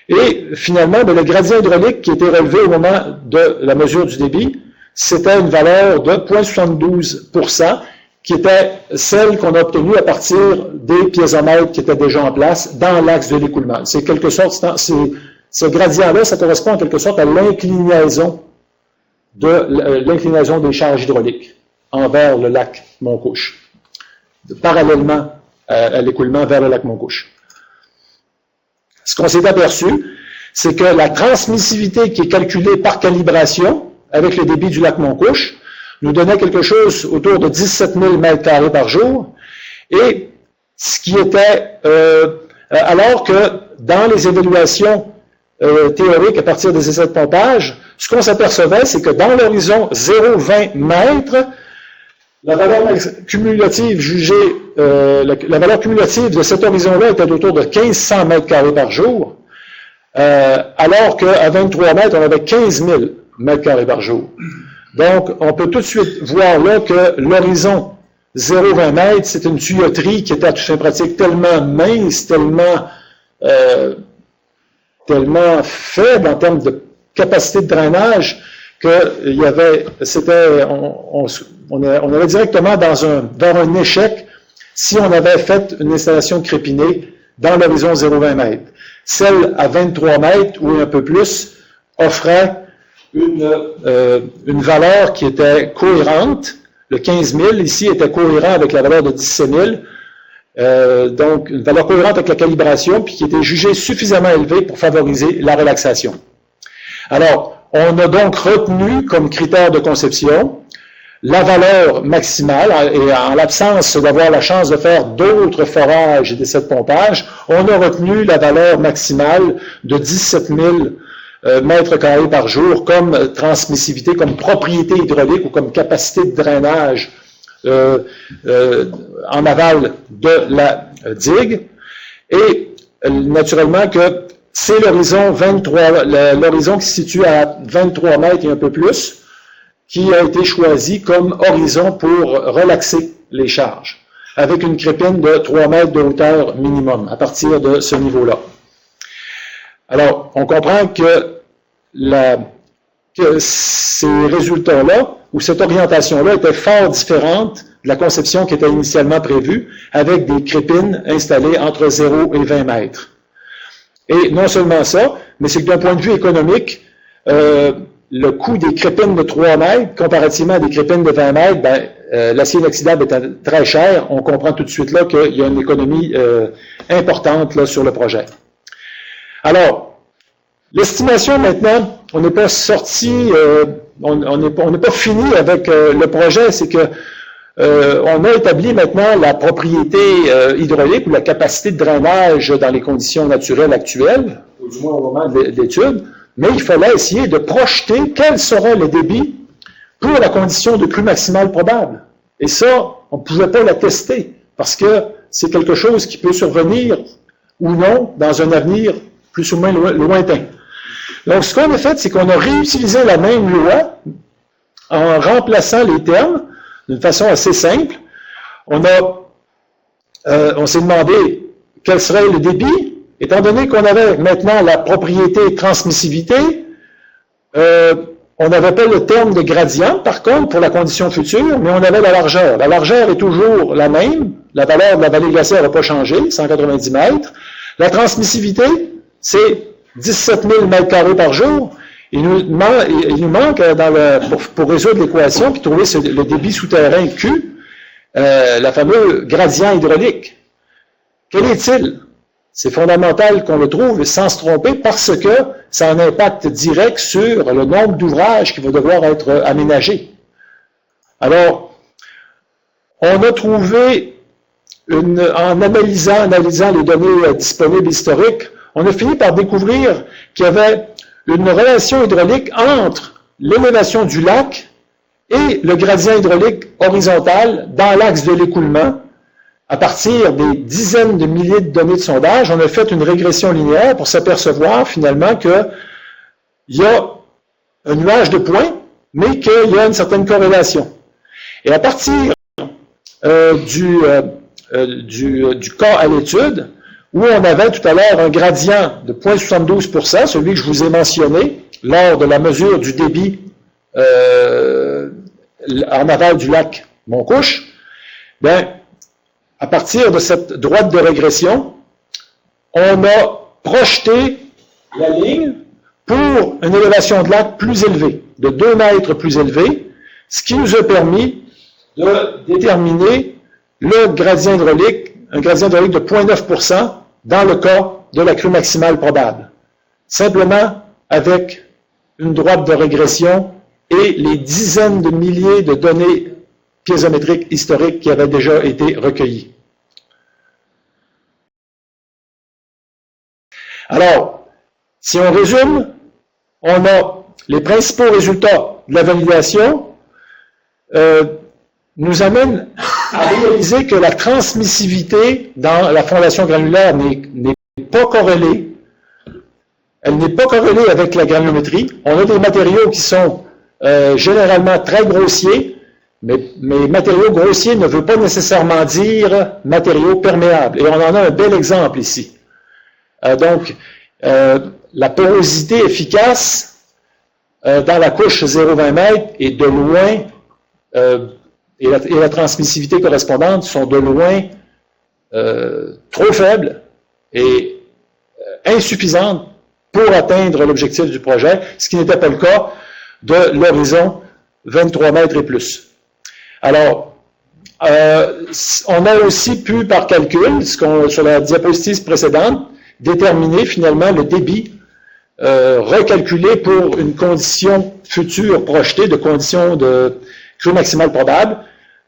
Et finalement, le gradient hydraulique qui était relevé au moment de la mesure du débit, c'était une valeur de 0,72%, qui était celle qu'on a obtenue à partir des piézomètres qui étaient déjà en place dans l'axe de l'écoulement. C'est quelque sorte, ce gradient-là, ça correspond en quelque sorte à l'inclinaison des charges hydrauliques envers le lac Montcouche. parallèlement à l'écoulement vers le lac Montcouche. Ce qu'on s'est aperçu, c'est que la transmissivité qui est calculée par calibration avec le débit du lac Montcouche nous donnait quelque chose autour de 17 000 mètres carrés par jour, et ce qui était, alors que dans les évaluations théoriques à partir des essais de pompage, ce qu'on s'apercevait, c'est que dans l'horizon 0,20 mètres, la valeur cumulative jugée, la valeur cumulative de cet horizon-là était autour de 1500 mètres carrés par jour, alors qu'à 23 mètres, on avait 15 000 mètres carrés par jour. Donc, on peut tout de suite voir là que l'horizon 0,20 mètres, c'est une tuyauterie qui était à toute fin pratique tellement mince, tellement faible en termes de capacité de drainage qu'il y avait, on allait directement vers un échec si on avait fait une installation de crépinée dans l'horizon 0,20 mètres. Celle à 23 mètres ou un peu plus offrait une valeur qui était cohérente. Le 15 000 ici était cohérent avec la valeur de 17 000. Donc, une valeur cohérente avec la calibration, puis qui était jugée suffisamment élevée pour favoriser la relaxation. Alors, on a donc retenu comme critère de conception la valeur maximale, et en l'absence d'avoir la chance de faire d'autres forages et d'essais de pompage, on a retenu la valeur maximale de 17 000 mètres carrés par jour comme transmissivité, comme propriété hydraulique ou comme capacité de drainage en aval de la digue. Et naturellement que c'est l'horizon 23, l'horizon qui se situe à 23 mètres et un peu plus, qui a été choisi comme horizon pour relaxer les charges, avec une crépine de 3 mètres de hauteur minimum, à partir de ce niveau-là. Alors, on comprend que ces résultats-là, ou cette orientation-là, était fort différente de la conception qui était initialement prévue, avec des crépines installées entre 0 et 20 mètres. Et non seulement ça, mais c'est que d'un point de vue économique, le coût des crépines de 3 mètres, comparativement à des crépines de 20 mètres, l'acier inoxydable étant très cher, on comprend tout de suite là qu'il y a une économie importante là, sur le projet. Alors, l'estimation maintenant, on n'est pas sorti, on n'est pas fini avec le projet, c'est que on a établi maintenant la propriété hydraulique ou la capacité de drainage dans les conditions naturelles actuelles, ou du moins au moment de l'étude, mais il fallait essayer de projeter quel serait le débit pour la condition de crue maximale probable. Et ça, on ne pouvait pas la tester, parce que c'est quelque chose qui peut survenir ou non dans un avenir plus ou moins lointain. Donc, ce qu'on a fait, c'est qu'on a réutilisé la même loi en remplaçant les termes d'une façon assez simple. On s'est demandé quel serait le débit. Étant donné qu'on avait maintenant la propriété transmissivité, on n'avait pas le terme de gradient, par contre, pour la condition future, mais on avait la largeur. La largeur est toujours la même. La valeur de la vallée glaciaire n'a pas changé, 190 mètres. La transmissivité, c'est 17 000 mètres carrés par jour. Il nous manque pour résoudre l'équation puis trouver le débit souterrain Q, la fameuse gradient hydraulique. Quel est-il? C'est fondamental qu'on le trouve sans se tromper parce que ça a un impact direct sur le nombre d'ouvrages qui va devoir être aménagés. Alors, on a trouvé, en analysant les données disponibles historiques, on a fini par découvrir qu'il y avait une relation hydraulique entre l'élévation du lac et le gradient hydraulique horizontal dans l'axe de l'écoulement. À partir des dizaines de milliers de données de sondage, on a fait une régression linéaire pour s'apercevoir finalement qu'il y a un nuage de points, mais qu'il y a une certaine corrélation. Et à partir du cas à l'étude, où on avait tout à l'heure un gradient de 0,72%, celui que je vous ai mentionné, lors de la mesure du débit en aval du lac Montcouche, à partir de cette droite de régression, on a projeté la ligne pour une élévation de lac plus élevée, de 2 mètres plus élevée, ce qui nous a permis de déterminer le gradient hydraulique, un gradient hydraulique de 0,9% dans le cas de la crue maximale probable. Simplement avec une droite de régression et les dizaines de milliers de données piézométriques historiques qui avaient déjà été recueillies. Alors, si on résume, on a les principaux résultats de la validation nous amènent à réaliser que la transmissivité dans la fondation granulaire n'est pas corrélée. Elle n'est pas corrélée avec la granulométrie. On a des matériaux qui sont généralement très grossiers, mais matériaux grossiers ne veut pas nécessairement dire matériaux perméables. Et on en a un bel exemple ici. La porosité efficace dans la couche 0,20 mètres est de loin, et la transmissivité correspondante sont de loin trop faibles et insuffisantes pour atteindre l'objectif du projet, ce qui n'était pas le cas de l'horizon 23 mètres et plus. Alors, on a aussi pu, par calcul, sur la diapositive précédente, déterminer finalement le débit recalculé pour une condition future projetée de condition de crue maximale probable.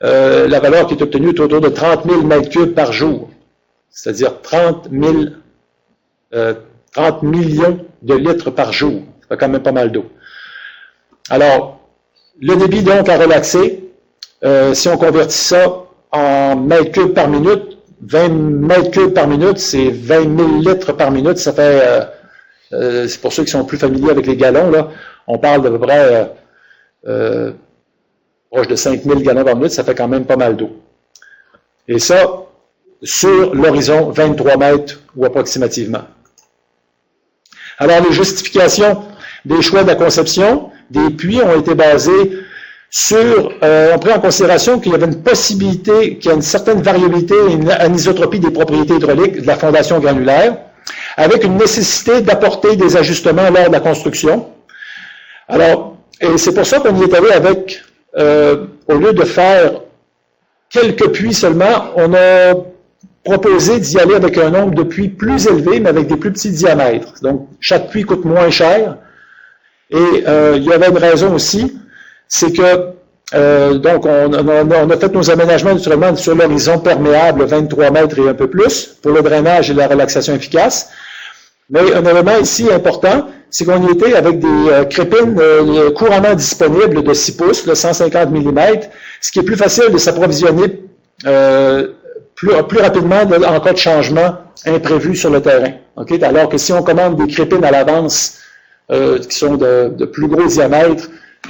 La valeur qui est obtenue est autour de 30 000 mètres cubes par jour, c'est-à-dire 30 millions de litres par jour. Ça fait quand même pas mal d'eau. Alors, le débit donc à relaxer, si on convertit ça en mètres cubes par minute, 20 mètres cubes par minute, c'est 20 000 litres par minute, ça fait, c'est pour ceux qui sont plus familiers avec les gallons, là, on parle d'à peu près proche de 5 000 gallons par minute, ça fait quand même pas mal d'eau. Et ça, sur l'horizon 23 mètres ou approximativement. Alors, les justifications des choix de la conception des puits ont été basées sur, on prit en considération qu'il y avait une possibilité, qu'il y a une certaine variabilité et une anisotropie des propriétés hydrauliques de la fondation granulaire, avec une nécessité d'apporter des ajustements lors de la construction. Alors, et c'est pour ça qu'on y est allé avec, au lieu de faire quelques puits seulement, on a proposé d'y aller avec un nombre de puits plus élevé, mais avec des plus petits diamètres. Donc, chaque puits coûte moins cher. Et il y avait une raison aussi, c'est que, donc, on a fait nos aménagements naturellement sur l'horizon perméable 23 mètres et un peu plus, pour le drainage et la relaxation efficace. Mais un élément ici important, c'est qu'on y était avec des crépines couramment disponibles de 6 pouces, de 150 mm, ce qui est plus facile de s'approvisionner plus rapidement en cas de changement imprévu sur le terrain. Okay? Alors que si on commande des crépines à l'avance qui sont de plus gros diamètre,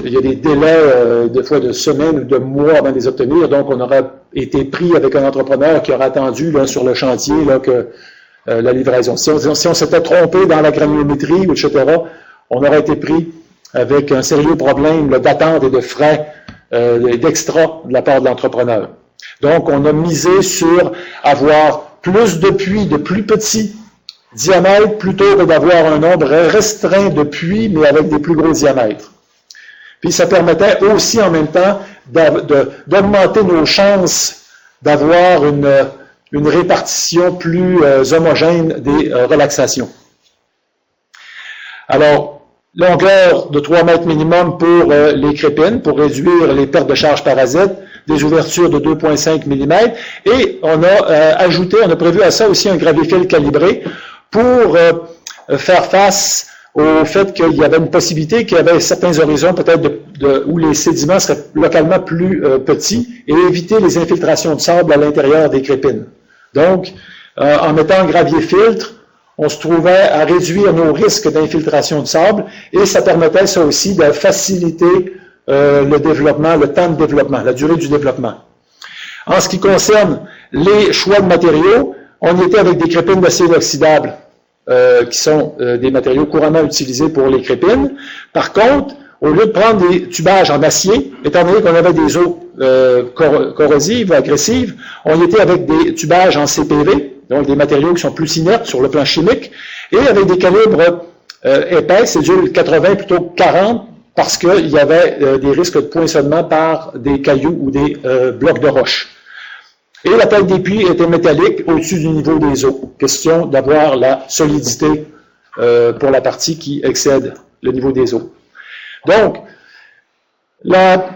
il y a des délais des fois de semaines ou de mois avant de les obtenir, donc on aurait été pris avec un entrepreneur qui aurait attendu là, sur le chantier là, que la livraison. Si on s'était trompé dans la granulométrie, etc., on aurait été pris avec un sérieux problème d'attente et de frais d'extra de la part de l'entrepreneur. Donc, on a misé sur avoir plus de puits de plus petits diamètres plutôt que d'avoir un nombre restreint de puits, mais avec des plus gros diamètres. Puis, ça permettait aussi en même temps d'augmenter nos chances d'avoir une répartition plus homogène des relaxations. Alors, longueur de 3 mètres minimum pour les crépines, pour réduire les pertes de charge parasites, des ouvertures de 2,5 mm, et on a prévu à ça aussi un gravier-fil calibré pour faire face au fait qu'il y avait une possibilité qu'il y avait certains horizons peut-être où les sédiments seraient localement plus petits et éviter les infiltrations de sable à l'intérieur des crépines. Donc, en mettant un gravier-filtre, on se trouvait à réduire nos risques d'infiltration de sable et ça permettait ça aussi de faciliter le développement, le temps de développement, la durée du développement. En ce qui concerne les choix de matériaux, on était avec des crépines d'acier inoxydable qui sont des matériaux couramment utilisés pour les crépines. Par contre, au lieu de prendre des tubages en acier, étant donné qu'on avait des eaux corrosives, agressives, on était avec des tubages en CPV, donc des matériaux qui sont plus inertes sur le plan chimique, et avec des calibres épais, c'est du 80 plutôt que 40, parce qu'il y avait des risques de poinçonnement par des cailloux ou des blocs de roche. Et la tête des puits était métallique au-dessus du niveau des eaux. Question d'avoir la solidité pour la partie qui excède le niveau des eaux. Donc, la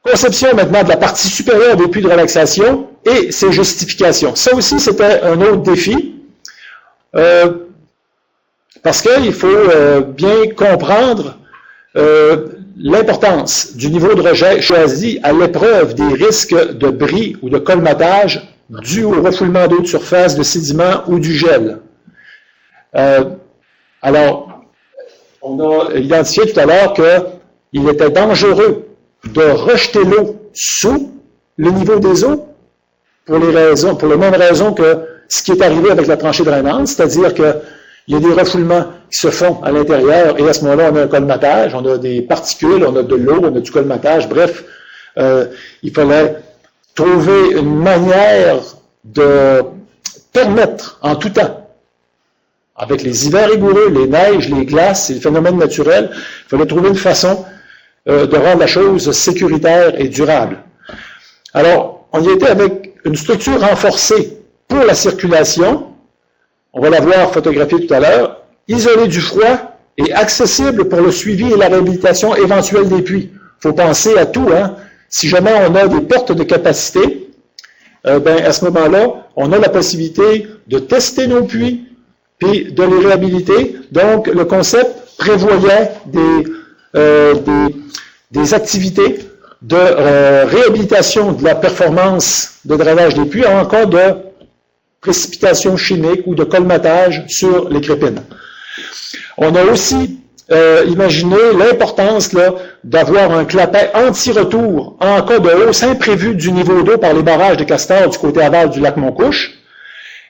conception maintenant de la partie supérieure des puits de relaxation et ses justifications. Ça aussi, c'était un autre défi, parce qu'il faut bien comprendre l'importance du niveau de rejet choisi à l'épreuve des risques de bris ou de colmatage dus au refoulement d'eau de surface, de sédiments ou du gel. Alors, on a identifié tout à l'heure qu'il était dangereux de rejeter l'eau sous le niveau des eaux pour les mêmes raisons que ce qui est arrivé avec la tranchée drainante, c'est-à-dire qu'il y a des refoulements qui se font à l'intérieur et à ce moment-là, on a un colmatage, on a des particules, on a de l'eau, on a du colmatage, bref, il fallait trouver une manière de permettre en tout temps, avec les hivers rigoureux, les neiges, les glaces, les phénomènes naturels, il fallait trouver une façon de rendre la chose sécuritaire et durable. Alors, on y était avec une structure renforcée pour la circulation, on va la voir photographiée tout à l'heure, isolée du froid et accessible pour le suivi et la réhabilitation éventuelle des puits. Il faut penser à tout, hein. Si jamais on a des pertes de capacité, à ce moment-là, on a la possibilité de tester nos puits puis de les réhabiliter. Donc, le concept prévoyait des activités de réhabilitation de la performance de drainage des puits en cas de précipitation chimique ou de colmatage sur les crépines. On a aussi imaginé l'importance d'avoir un clapet anti-retour en cas de hausse imprévue du niveau d'eau par les barrages de Castor du côté aval du lac Montcouche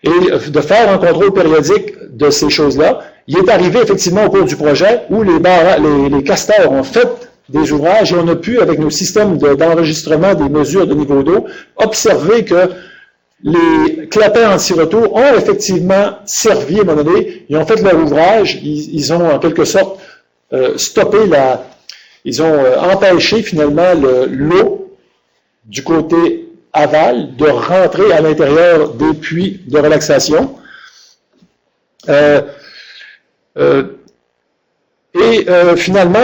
et de faire un contrôle périodique de ces choses-là. Il est arrivé effectivement au cours du projet où les castors ont fait des ouvrages et on a pu, avec nos systèmes d'enregistrement des mesures de niveau d'eau, observer que les clapets anti-retour ont effectivement servi à un moment donné. Ils ont fait leur ouvrage, ils ont en quelque sorte ils ont empêché finalement l'eau du côté aval de rentrer à l'intérieur des puits de relaxation. Finalement,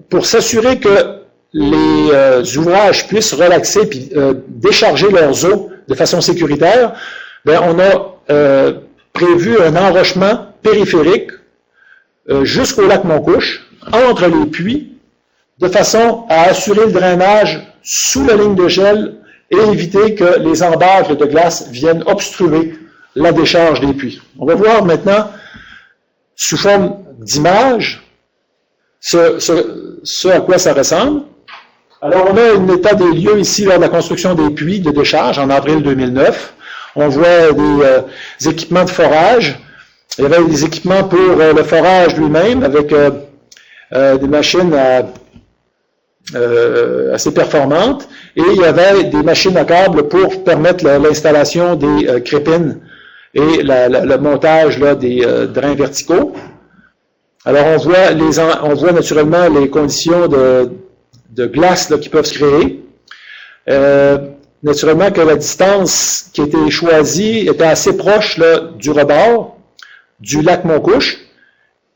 pour s'assurer que les ouvrages puissent relaxer puis décharger leurs eaux de façon sécuritaire, on a prévu un enrochement périphérique jusqu'au lac Montcouche, entre les puits, de façon à assurer le drainage sous la ligne de gel et éviter que les embâcles de glace viennent obstruer la décharge des puits. On va voir maintenant, sous forme d'image, ce à quoi ça ressemble. Alors, on a un état des lieux ici lors de la construction des puits de décharge en avril 2009. On voit des équipements de forage. Il y avait des équipements pour le forage lui-même avec des machines assez performantes. Et il y avait des machines à câble pour permettre l'installation des crépines et le montage des drains verticaux. Alors, on voit naturellement les conditions de glace qui peuvent se créer. Naturellement que la distance qui a été choisie était assez proche du rebord du lac Montcouche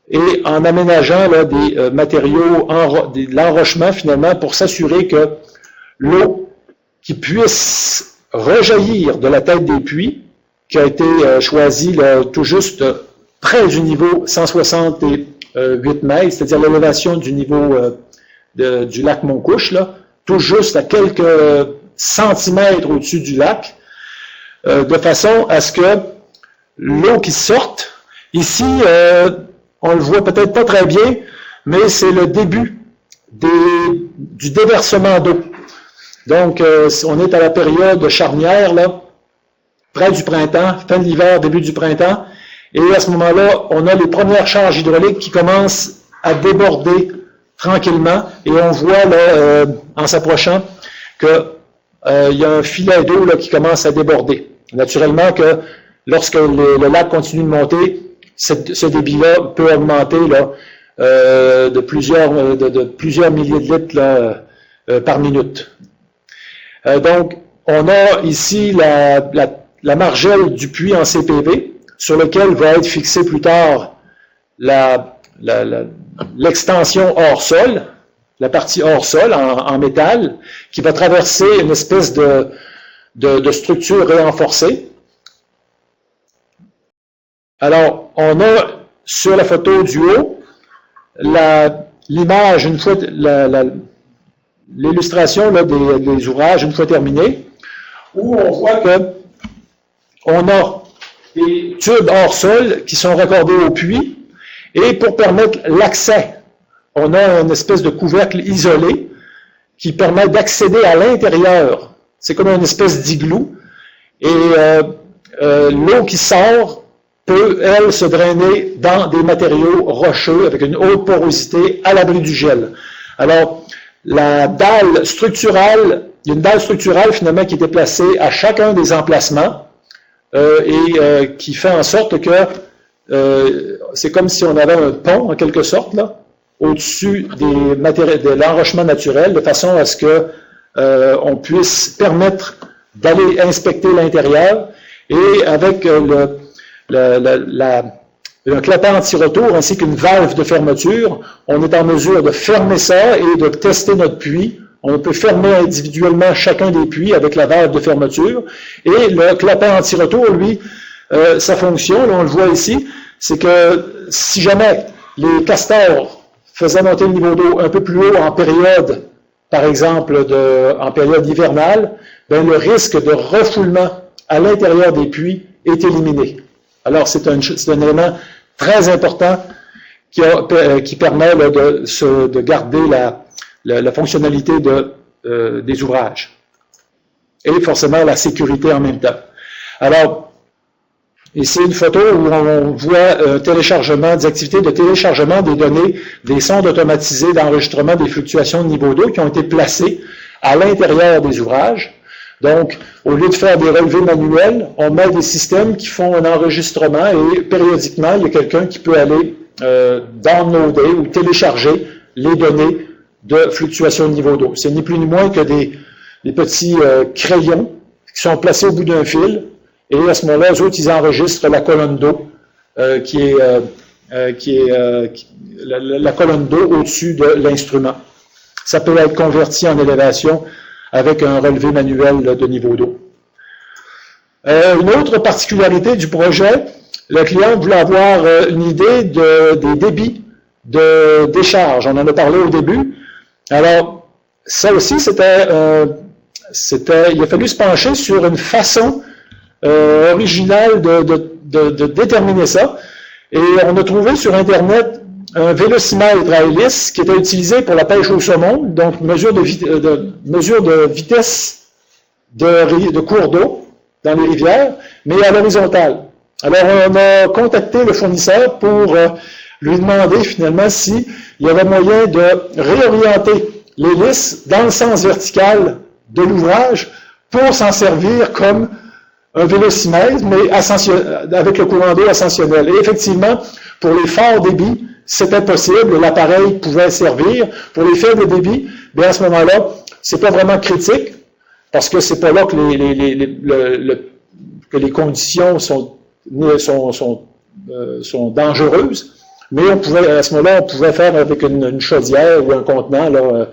et en aménageant des matériaux, de l'enrochement finalement pour s'assurer que l'eau qui puisse rejaillir de la tête des puits, qui a été choisie tout juste près du niveau 168 mètres, c'est-à-dire l'élévation du niveau du lac Montcouche, tout juste à quelques centimètres au-dessus du lac, de façon à ce que l'eau qui sorte, ici, on le voit peut-être pas très bien, mais c'est le début du déversement d'eau. Donc, on est à la période charnière, près du printemps, fin de l'hiver, début du printemps, et à ce moment-là, on a les premières charges hydrauliques qui commencent à déborder tranquillement, et on voit en s'approchant que il y a un filet d'eau qui commence à déborder. Naturellement que lorsque le lac continue de monter, ce débit-là peut augmenter de plusieurs milliers de litres par minute. Donc, on a ici la margelle du puits en CPV, sur lequel va être fixée plus tard l'extension hors sol, la partie hors sol en métal, qui va traverser une espèce de structure renforcée. Alors, on a sur la photo du haut l'image, une fois l'illustration des ouvrages une fois terminée, où on voit que on a des tubes hors sol qui sont raccordés au puits, et pour permettre l'accès, on a une espèce de couvercle isolé qui permet d'accéder à l'intérieur. C'est comme une espèce d'igloo, et l'eau qui sort peut, elle, se drainer dans des matériaux rocheux avec une haute porosité à l'abri du gel. Alors, la dalle structurale, il y a une dalle structurale finalement qui était placée à chacun des emplacements qui fait en sorte que c'est comme si on avait un pont en quelque sorte là au-dessus de l'enrochement naturel, de façon à ce que on puisse permettre d'aller inspecter l'intérieur, et avec un clapet anti-retour ainsi qu'une valve de fermeture, on est en mesure de fermer ça et de tester notre puits. On peut fermer individuellement chacun des puits avec la valve de fermeture. Et le clapet anti-retour, lui, sa fonction, là, on le voit ici, c'est que si jamais les castors faisaient monter le niveau d'eau un peu plus haut en période, par exemple en période hivernale, ben, le risque de refoulement à l'intérieur des puits est éliminé. Alors, c'est un élément très important qui permet là, de garder la fonctionnalité des ouvrages. Et forcément, la sécurité en même temps. Alors, ici, une photo où on voit un téléchargement, des activités de téléchargement des données des sondes automatisées d'enregistrement des fluctuations de niveau d'eau qui ont été placées à l'intérieur des ouvrages. Donc, au lieu de faire des relevés manuels, on met des systèmes qui font un enregistrement, et périodiquement, il y a quelqu'un qui peut aller downloader ou télécharger les données de fluctuation de niveau d'eau. C'est ni plus ni moins que des petits crayons qui sont placés au bout d'un fil, et à ce moment-là, eux autres, ils enregistrent la colonne d'eau qui est la colonne d'eau au-dessus de l'instrument. Ça peut être converti en élévation avec un relevé manuel de niveau d'eau. Une autre particularité du projet, le client voulait avoir une idée des débits de décharge. On en a parlé au début. Alors, ça aussi, il a fallu se pencher sur une façon originale de déterminer ça. Et on a trouvé sur Internet un vélocimètre à hélice qui était utilisé pour la pêche au saumon, donc mesure de vitesse de cours d'eau dans les rivières, mais à l'horizontale. Alors, on a contacté le fournisseur pour lui demander finalement s'il y avait moyen de réorienter l'hélice dans le sens vertical de l'ouvrage pour s'en servir comme un vélocimètre, mais avec le courant d'eau ascensionnel. Et effectivement, pour les forts débits, c'était possible, l'appareil pouvait servir. Pour les faibles débits, bien à ce moment-là, c'est pas vraiment critique, parce que c'est pas là que les conditions sont dangereuses, mais à ce moment-là, on pouvait faire avec une chaudière ou un contenant là,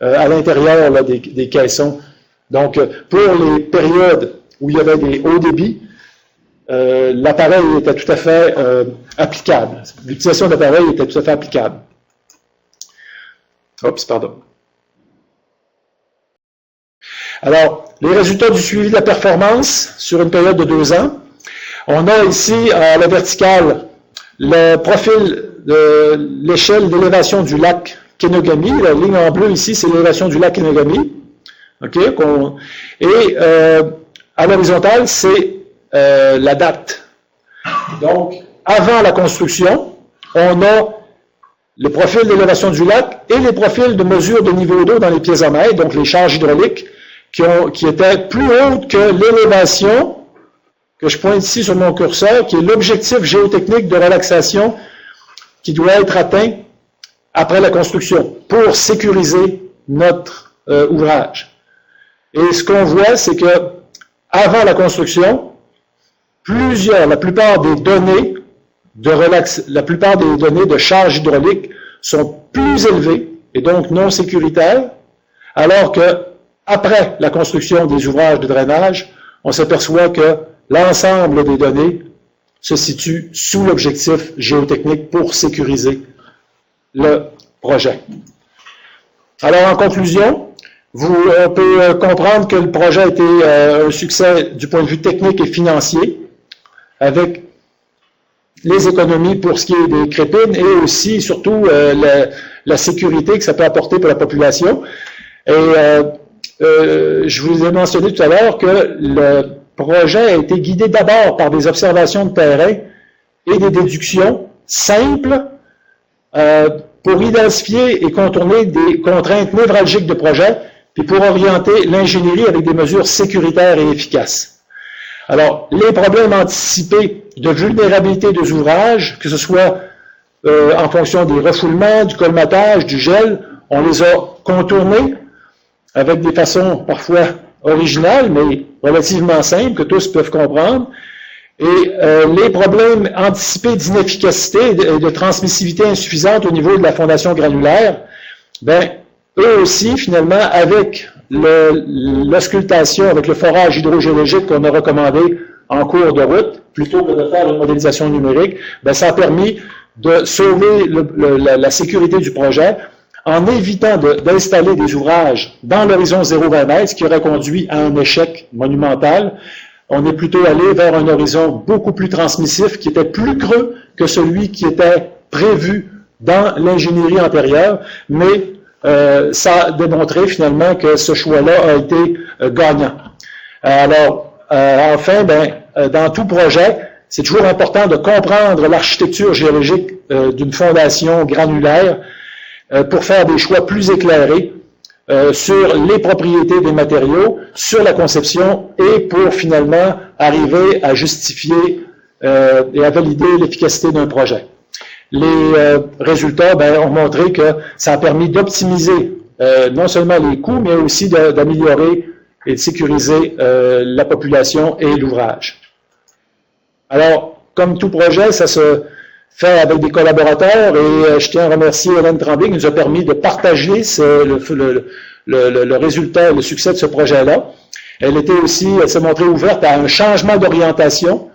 à l'intérieur là, des caissons. Donc, pour les périodes où il y avait des hauts débits, l'appareil était tout à fait applicable. L'utilisation de l'appareil était tout à fait applicable. Oups, pardon. Alors, les résultats du suivi de la performance sur une période de 2 ans. On a ici, à la verticale, le profil de l'échelle d'élévation du lac Kenogami. La ligne en bleu ici, c'est l'élévation du lac Kenogami. OK? Et à l'horizontale, c'est la date. Donc, avant la construction, on a le profil d'élévation du lac et les profils de mesure de niveau d'eau dans les piézomètres, donc les charges hydrauliques, qui étaient plus hautes que l'élévation, que je pointe ici sur mon curseur, qui est l'objectif géotechnique de relaxation qui doit être atteint après la construction pour sécuriser notre ouvrage. Et ce qu'on voit, c'est que avant la construction, la plupart des données de charge hydraulique sont plus élevées et donc non sécuritaires, alors que après la construction des ouvrages de drainage, on s'aperçoit que l'ensemble des données se situe sous l'objectif géotechnique pour sécuriser le projet. Alors, en conclusion, on peut comprendre que le projet a été un succès du point de vue technique et financier, avec les économies pour ce qui est des crépines et aussi, surtout, la sécurité que ça peut apporter pour la population. Et je vous ai mentionné tout à l'heure que le projet a été guidé d'abord par des observations de terrain et des déductions simples pour identifier et contourner des contraintes névralgiques de projet, puis pour orienter l'ingénierie avec des mesures sécuritaires et efficaces. Alors, les problèmes anticipés de vulnérabilité des ouvrages, que ce soit en fonction des refoulements, du colmatage, du gel, on les a contournés avec des façons parfois originales, mais relativement simples, que tous peuvent comprendre. Et les problèmes anticipés d'inefficacité et de transmissivité insuffisante au niveau de la fondation granulaire, ben, eux aussi, finalement, avec l'auscultation, avec le forage hydrogéologique qu'on a recommandé en cours de route, plutôt que de faire une modélisation numérique, ben, ça a permis de sauver la sécurité du projet en évitant d'installer des ouvrages dans l'horizon 0,20 mètres, ce qui aurait conduit à un échec monumental. On est plutôt allé vers un horizon beaucoup plus transmissif, qui était plus creux que celui qui était prévu dans l'ingénierie antérieure, mais ça a démontré finalement que ce choix-là a été gagnant. Alors, enfin, dans tout projet, c'est toujours important de comprendre l'architecture géologique d'une fondation granulaire pour faire des choix plus éclairés sur les propriétés des matériaux, sur la conception et pour finalement arriver à justifier et à valider l'efficacité d'un projet. Les résultats ont montré que ça a permis d'optimiser non seulement les coûts, mais aussi d'améliorer et de sécuriser la population et l'ouvrage. Alors, comme tout projet, ça se fait avec des collaborateurs et je tiens à remercier Hélène Tremblay qui nous a permis de partager le résultat, le succès de ce projet-là. Elle s'est montrée ouverte à un changement d'orientation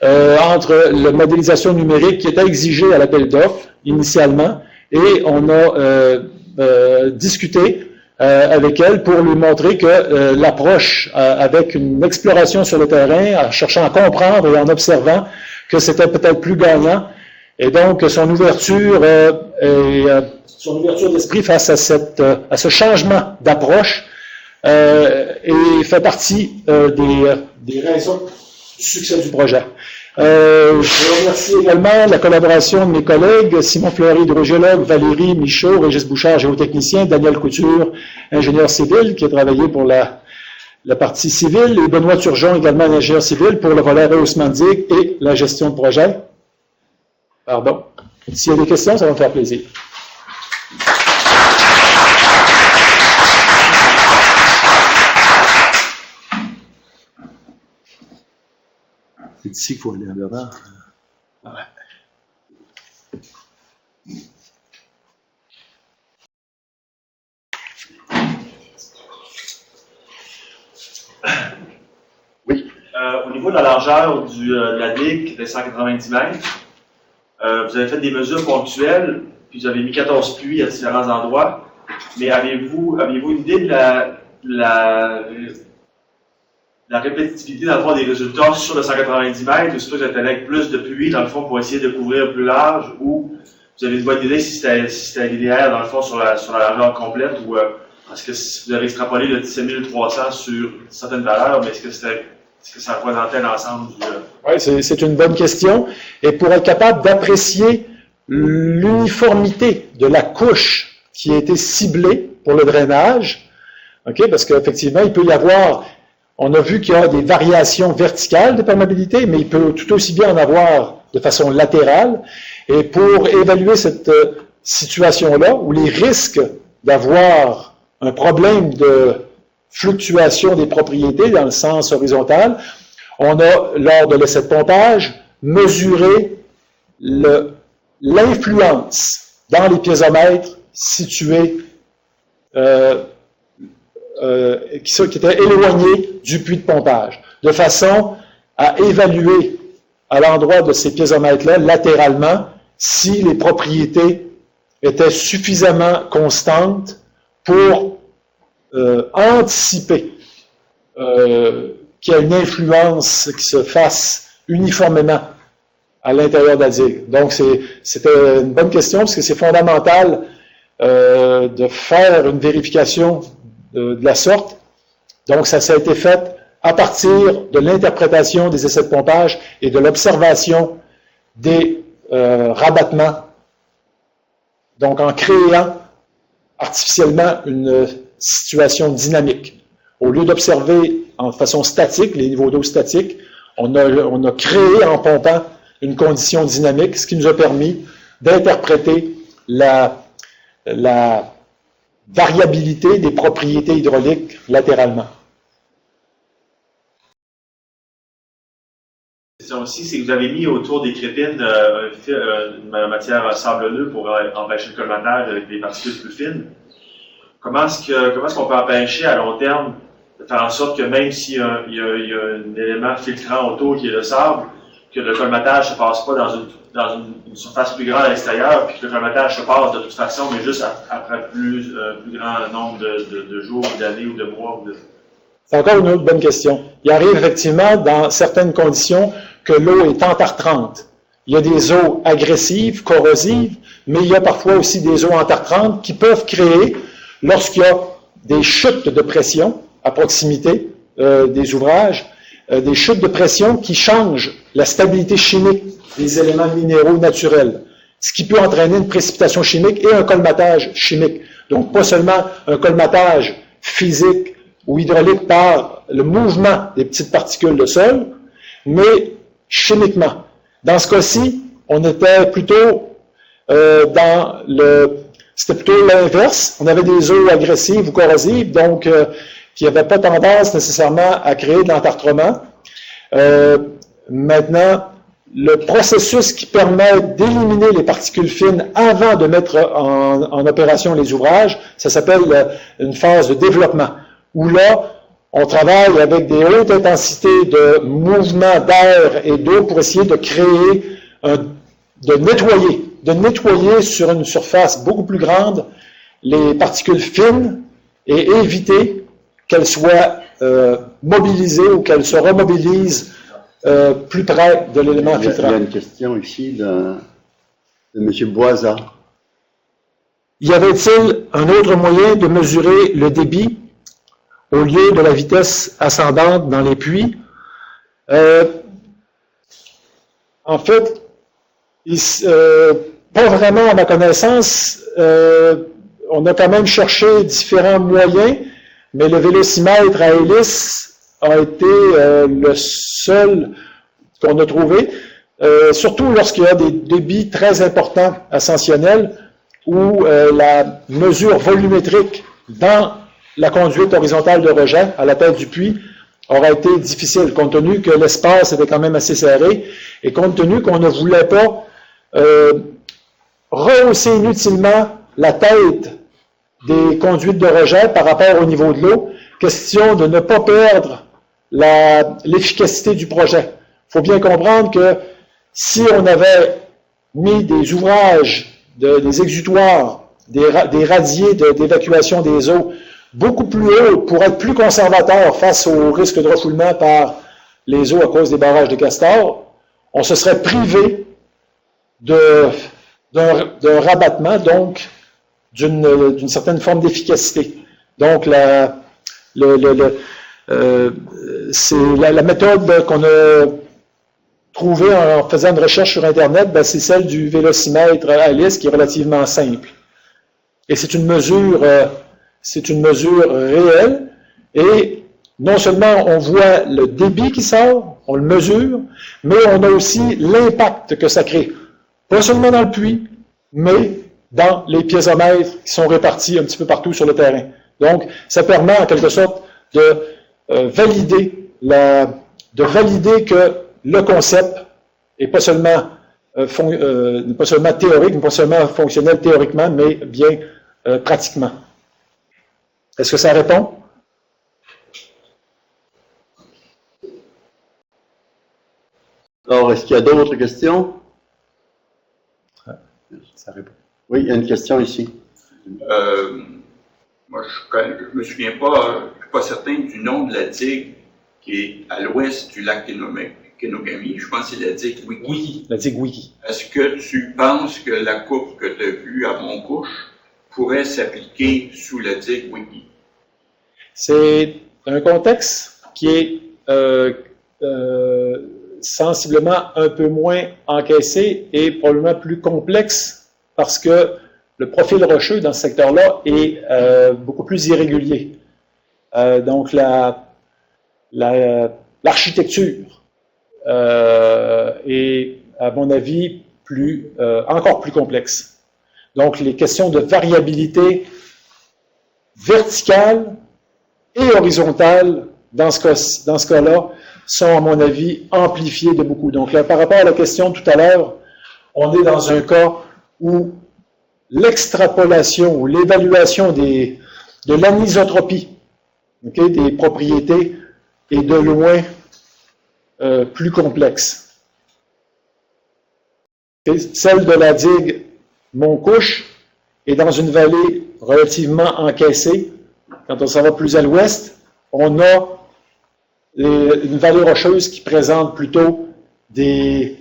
entre la modélisation numérique qui était exigée à l'appel d'offres initialement et on a discuté avec elle pour lui montrer que l'approche avec une exploration sur le terrain, en cherchant à comprendre et en observant que c'était peut-être plus gagnant. Et donc, son ouverture d'esprit face à ce changement d'approche et fait partie des raisons du succès du projet. Je remercie également la collaboration de mes collègues, Simon Fleury, hydrogéologue, Valérie Michaud, Régis Bouchard, géotechnicien, Daniel Couture, ingénieur civil, qui a travaillé pour la partie civile, et Benoît Turgeon, également ingénieur civil, pour le volet rehaussement de digue et la gestion de projet. Pardon. S'il y a des questions, ça va me faire plaisir. C'est ici qu'il faut aller en Bernard. Ouais. Oui. Au niveau de la largeur de la digue, qui était 190 mètres, vous avez fait des mesures ponctuelles, puis vous avez mis 14 puits à différents endroits, mais avez-vous une idée de la répétitivité, dans le fond, des résultats sur le 190 mètres, ou si vous êtes allé avec plus de puits, dans le fond, pour essayer de couvrir plus large, ou vous avez une bonne idée si c'était linéaire, dans le fond, sur la largeur complète, ou est-ce que vous avez extrapolé le 7300 sur certaines valeurs, mais est-ce que ça représentait l'ensemble du... Oui, c'est une bonne question. Et pour être capable d'apprécier l'uniformité de la couche qui a été ciblée pour le drainage, okay, parce qu'effectivement, il peut y avoir... On a vu qu'il y a des variations verticales de perméabilité, mais il peut tout aussi bien en avoir de façon latérale. Et pour évaluer cette situation-là, où les risques d'avoir un problème de fluctuation des propriétés dans le sens horizontal. On a, lors de l'essai de pompage, mesuré l'influence dans les piézomètres situés qui étaient éloignés du puits de pompage, de façon à évaluer à l'endroit de ces piézomètres-là, latéralement, si les propriétés étaient suffisamment constantes pour anticiper qu'il y ait une influence qui se fasse uniformément à l'intérieur de la digue. Donc, c'était une bonne question, parce que c'est fondamental de faire une vérification de la sorte. Donc, ça a été fait à partir de l'interprétation des essais de pompage et de l'observation des rabattements. Donc, en créant artificiellement une situation dynamique. Au lieu d'observer en façon statique, les niveaux d'eau statiques, on a créé en pompant une condition dynamique, ce qui nous a permis d'interpréter la variabilité des propriétés hydrauliques latéralement. La question aussi, c'est que vous avez mis autour des crépines une matière sablonneuse pour empêcher le colmatage avec des particules plus fines. Comment est-ce qu'on peut empêcher à long terme de faire en sorte que même s'il y a un élément filtrant autour qui est le sable, que le colmatage ne se passe pas dans une surface plus grande à l'extérieur, puis que le colmatage se passe de toute façon, mais juste après plus grand nombre de jours, d'années ou de mois? C'est encore une autre bonne question. Il arrive effectivement dans certaines conditions que l'eau est entartrante. Il y a des eaux agressives, corrosives, mais il y a parfois aussi des eaux entartrantes qui peuvent créer, lorsqu'il y a des chutes de pression à proximité des ouvrages, des chutes de pression qui changent la stabilité chimique des éléments minéraux naturels, ce qui peut entraîner une précipitation chimique et un colmatage chimique. Donc, pas seulement un colmatage physique ou hydraulique par le mouvement des petites particules de sol, mais chimiquement. Dans ce cas-ci, on était plutôt c'était plutôt l'inverse. On avait des eaux agressives ou corrosives, donc qui n'avaient pas tendance nécessairement à créer de l'entartrement. Maintenant, le processus qui permet d'éliminer les particules fines avant de mettre en opération les ouvrages, ça s'appelle une phase de développement, où là, on travaille avec des hautes intensités de mouvement d'air et d'eau pour essayer de créer, de nettoyer sur une surface beaucoup plus grande les particules fines et éviter qu'elles soient mobilisées ou qu'elles se remobilisent plus près de l'élément filtrant. Il y a une question ici de M. Boisa. Y avait-il un autre moyen de mesurer le débit au lieu de la vitesse ascendante dans les puits? En fait, pas vraiment à ma connaissance. On a quand même cherché différents moyens, mais le vélocimètre à hélice a été le seul qu'on a trouvé, surtout lorsqu'il y a des débits très importants ascensionnels où la mesure volumétrique dans la conduite horizontale de rejet à la tête du puits aurait été difficile, compte tenu que l'espace était quand même assez serré et compte tenu qu'on ne voulait pas rehausser inutilement la tête des conduites de rejet par rapport au niveau de l'eau, question de ne pas perdre l'efficacité du projet. Il faut bien comprendre que si on avait mis des ouvrages, des exutoires, des radiers d'évacuation des eaux beaucoup plus hauts pour être plus conservateurs face au risque de refoulement par les eaux à cause des barrages de Castor, on se serait privé d'un rabattement, donc d'une certaine forme d'efficacité. Donc, c'est la méthode qu'on a trouvée en faisant une recherche sur Internet, c'est celle du vélocimètre à hélice qui est relativement simple. Et c'est une mesure réelle et non seulement on voit le débit qui sort, on le mesure, mais on a aussi l'impact que ça crée. Pas seulement dans le puits, mais dans les piézomètres qui sont répartis un petit peu partout sur le terrain. Donc, ça permet en quelque sorte de valider que le concept n'est pas seulement théorique, pas seulement fonctionnel théoriquement, mais bien pratiquement. Est-ce que ça répond? Alors, est-ce qu'il y a d'autres questions? Ça répond. Oui, il y a une question ici. Moi, je me souviens pas, je suis pas certain du nom de la digue qui est à l'ouest du lac Kenogami. Je pense que c'est la digue Wiki. Oui, la digue Wiki. Est-ce que tu penses que la coupe que tu as vue à Montcouche pourrait s'appliquer sous la digue Wiki? C'est un contexte qui est sensiblement un peu moins encaissé et probablement plus complexe parce que le profil rocheux dans ce secteur-là est beaucoup plus irrégulier. Donc, l'architecture est, à mon avis, encore plus complexe. Donc, les questions de variabilité verticale et horizontale, dans ce cas-là, sont, à mon avis, amplifiées de beaucoup. Donc, là, par rapport à la question tout à l'heure, on est dans un cas où l'extrapolation ou l'évaluation de l'anisotropie des propriétés est de loin plus complexe. Celle de la digue Montcouche est dans une vallée relativement encaissée. Quand on s'en va plus à l'ouest, on a une vallée rocheuse qui présente plutôt des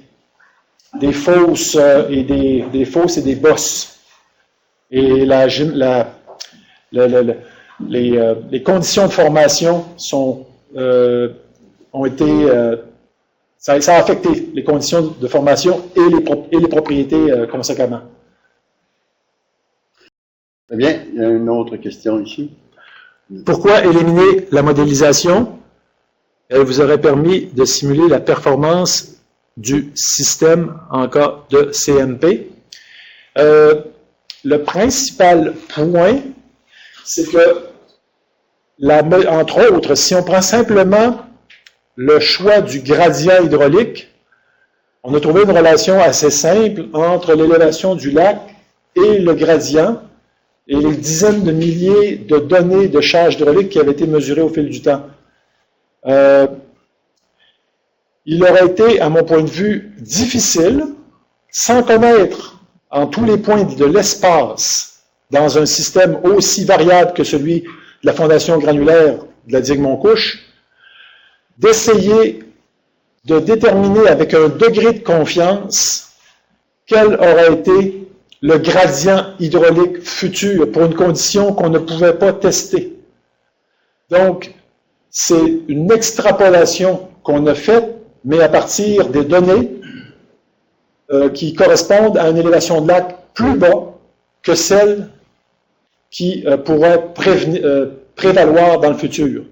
fosses et des fosses et des bosses. Et les conditions de formation ont été ça a affecté les conditions de formation et les propriétés conséquemment. Très bien, il y a une autre question ici. Pourquoi éliminer la modélisation? Elle vous aurait permis de simuler la performance du système en cas de CMP. Le principal point, c'est que, entre autres, si on prend simplement le choix du gradient hydraulique, on a trouvé une relation assez simple entre l'élévation du lac et le gradient et les dizaines de milliers de données de charge hydraulique qui avaient été mesurées au fil du temps. Il aurait été, à mon point de vue, difficile, sans connaître en tous les points de l'espace, dans un système aussi variable que celui de la fondation granulaire de la digue Montcouche, d'essayer de déterminer avec un degré de confiance quel aurait été le gradient hydraulique futur pour une condition qu'on ne pouvait pas tester. Donc, c'est une extrapolation qu'on a faite, mais à partir des données qui correspondent à une élévation de lac plus bas que celle qui pourrait prévaloir dans le futur.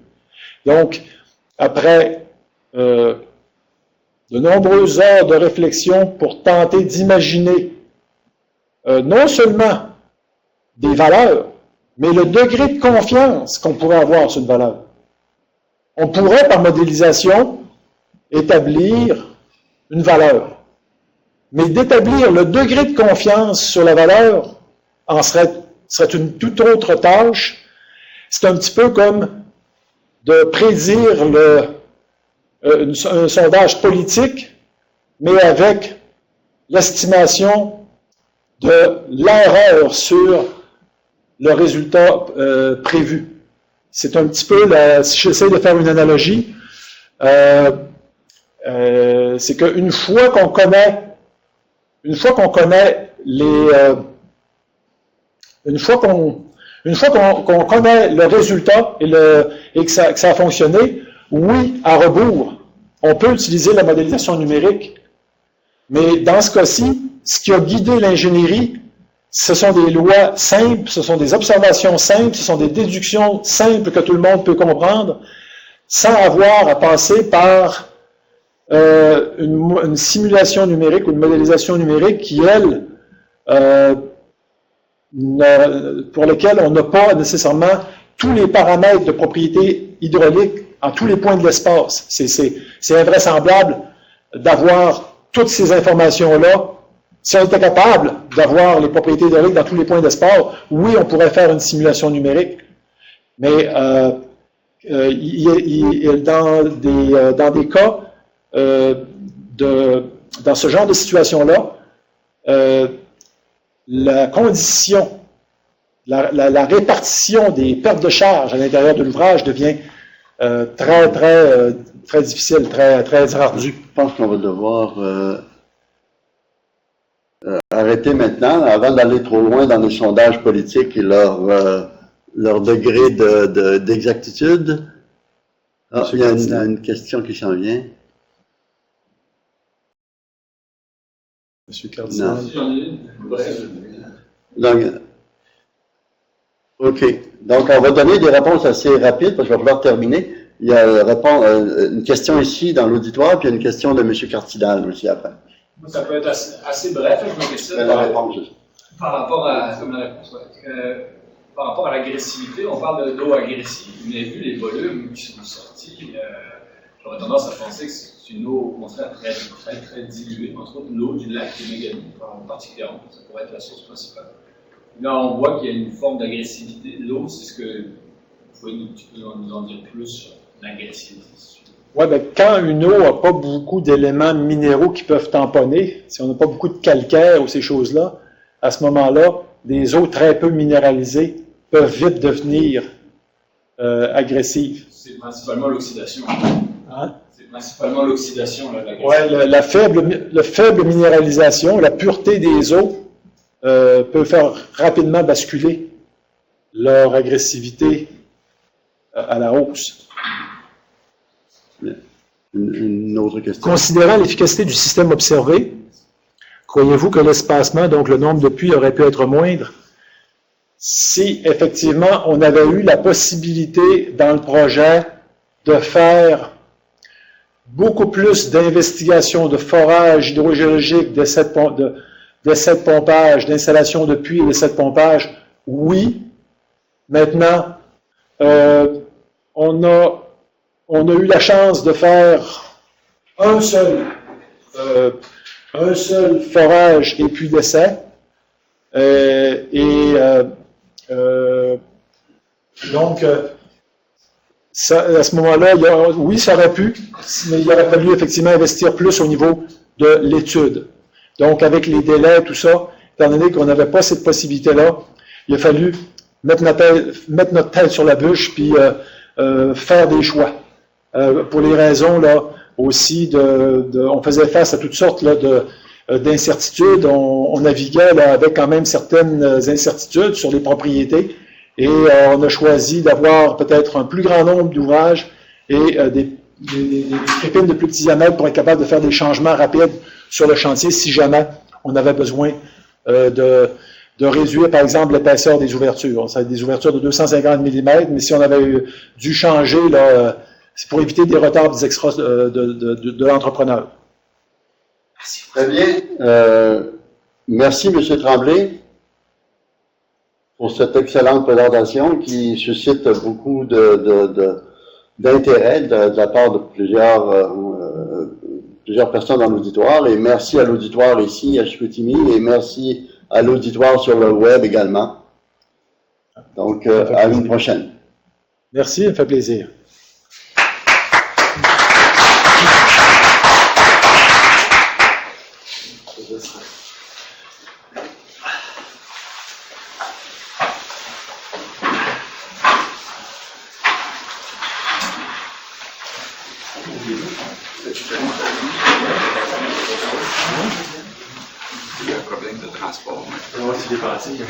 Donc, après de nombreuses heures de réflexion pour tenter d'imaginer non seulement des valeurs, mais le degré de confiance qu'on pourrait avoir sur une valeur. On pourrait, par modélisation, établir une valeur. Mais d'établir le degré de confiance sur la valeur serait une toute autre tâche. C'est un petit peu comme de prédire un sondage politique, mais avec l'estimation de l'erreur sur le résultat prévu. C'est un petit peu, si j'essaie de faire une analogie, c'est qu'une fois qu'on connaît une fois qu'on connaît le résultat et que ça a fonctionné, oui, à rebours, on peut utiliser la modélisation numérique. Mais dans ce cas-ci, ce qui a guidé l'ingénierie, ce sont des lois simples, ce sont des observations simples, ce sont des déductions simples que tout le monde peut comprendre, sans avoir à passer par une simulation numérique ou une modélisation numérique qui, elle, pour lesquelles on n'a pas nécessairement tous les paramètres de propriété hydraulique en tous les points de l'espace. C'est invraisemblable d'avoir toutes ces informations-là. Si on était capable d'avoir les propriétés hydrauliques dans tous les points d'espace, oui, on pourrait faire une simulation numérique. Mais dans des cas, dans ce genre de situation-là, la condition, la répartition des pertes de charge à l'intérieur de l'ouvrage devient très difficile, très ardue. Je pense qu'on va devoir arrêter maintenant, avant d'aller trop loin dans les sondages politiques et leur degré d'exactitude. Il y a une question qui s'en vient. Monsieur Cardinal. Donc, OK. Donc, on va donner des réponses assez rapides parce qu'il va falloir terminer. Il y a une question ici dans l'auditoire, puis il y a une question de M. Cardinal aussi après. Ça peut être assez bref, je me questionne. La réponse. Par rapport à, comme la réponse, par rapport à l'agressivité, on parle d'eau agressive, mais vu les volumes qui sont sortis, j'aurais tendance à penser que c'est une eau au contraire très diluée, entre autres l'eau du lac Kenogami, particulièrement, ça pourrait être la source principale. Là, on voit qu'il y a une forme d'agressivité de l'eau, c'est ce que vous pouvez nous en dire plus sur l'agressivité. Oui, bien, quand une eau n'a pas beaucoup d'éléments minéraux qui peuvent tamponner, si on n'a pas beaucoup de calcaire ou ces choses-là, à ce moment-là, des eaux très peu minéralisées peuvent vite devenir agressives. C'est principalement l'oxydation. Hein? C'est principalement l'oxydation, là, Oui, la faible minéralisation, la pureté des eaux peut faire rapidement basculer leur agressivité à la hausse. Une autre question. Considérant l'efficacité du système observé, croyez-vous que l'espacement, donc le nombre de puits, aurait pu être moindre si effectivement on avait eu la possibilité dans le projet de faire beaucoup plus d'investigations de forage hydrogéologique, d'essais de pompage, d'installation de puits et d'essais de pompage? Oui. Maintenant, on a eu la chance de faire un seul forage et puis d'essai. Donc, à ce moment-là, oui, ça aurait pu, mais il aurait fallu effectivement investir plus au niveau de l'étude. Donc, avec les délais, tout ça, étant donné qu'on n'avait pas cette possibilité-là, il a fallu mettre notre tête sur la bûche puis faire des choix. Pour les raisons là aussi on faisait face à toutes sortes là, d'incertitudes, on naviguait là, avec quand même certaines incertitudes sur les propriétés et on a choisi d'avoir peut-être un plus grand nombre d'ouvrages et des tripines de plus petit diamètre pour être capable de faire des changements rapides sur le chantier si jamais on avait besoin de réduire, par exemple, l'épaisseur des ouvertures. Ça va être des ouvertures de 250 mm, mais si on avait dû changer, là, c'est pour éviter des retards des extras de l'entrepreneur. Très bien. Merci, M. Tremblay, pour cette excellente présentation qui suscite beaucoup d'intérêt de la part de plusieurs personnes dans l'auditoire. Et merci à l'auditoire ici à Chicoutimi et merci à l'auditoire sur le web également. Donc, à une prochaine. Merci, ça me fait plaisir. Il y a un problème de transport. C'est dépassé, il y a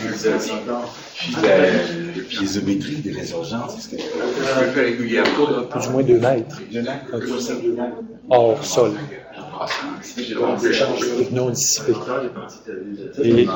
Puis la piézométrie des résurgences, est-ce que Je le fais régulièrement. Plus ou moins 2 mètres. Hors sol. Non dissipé. Et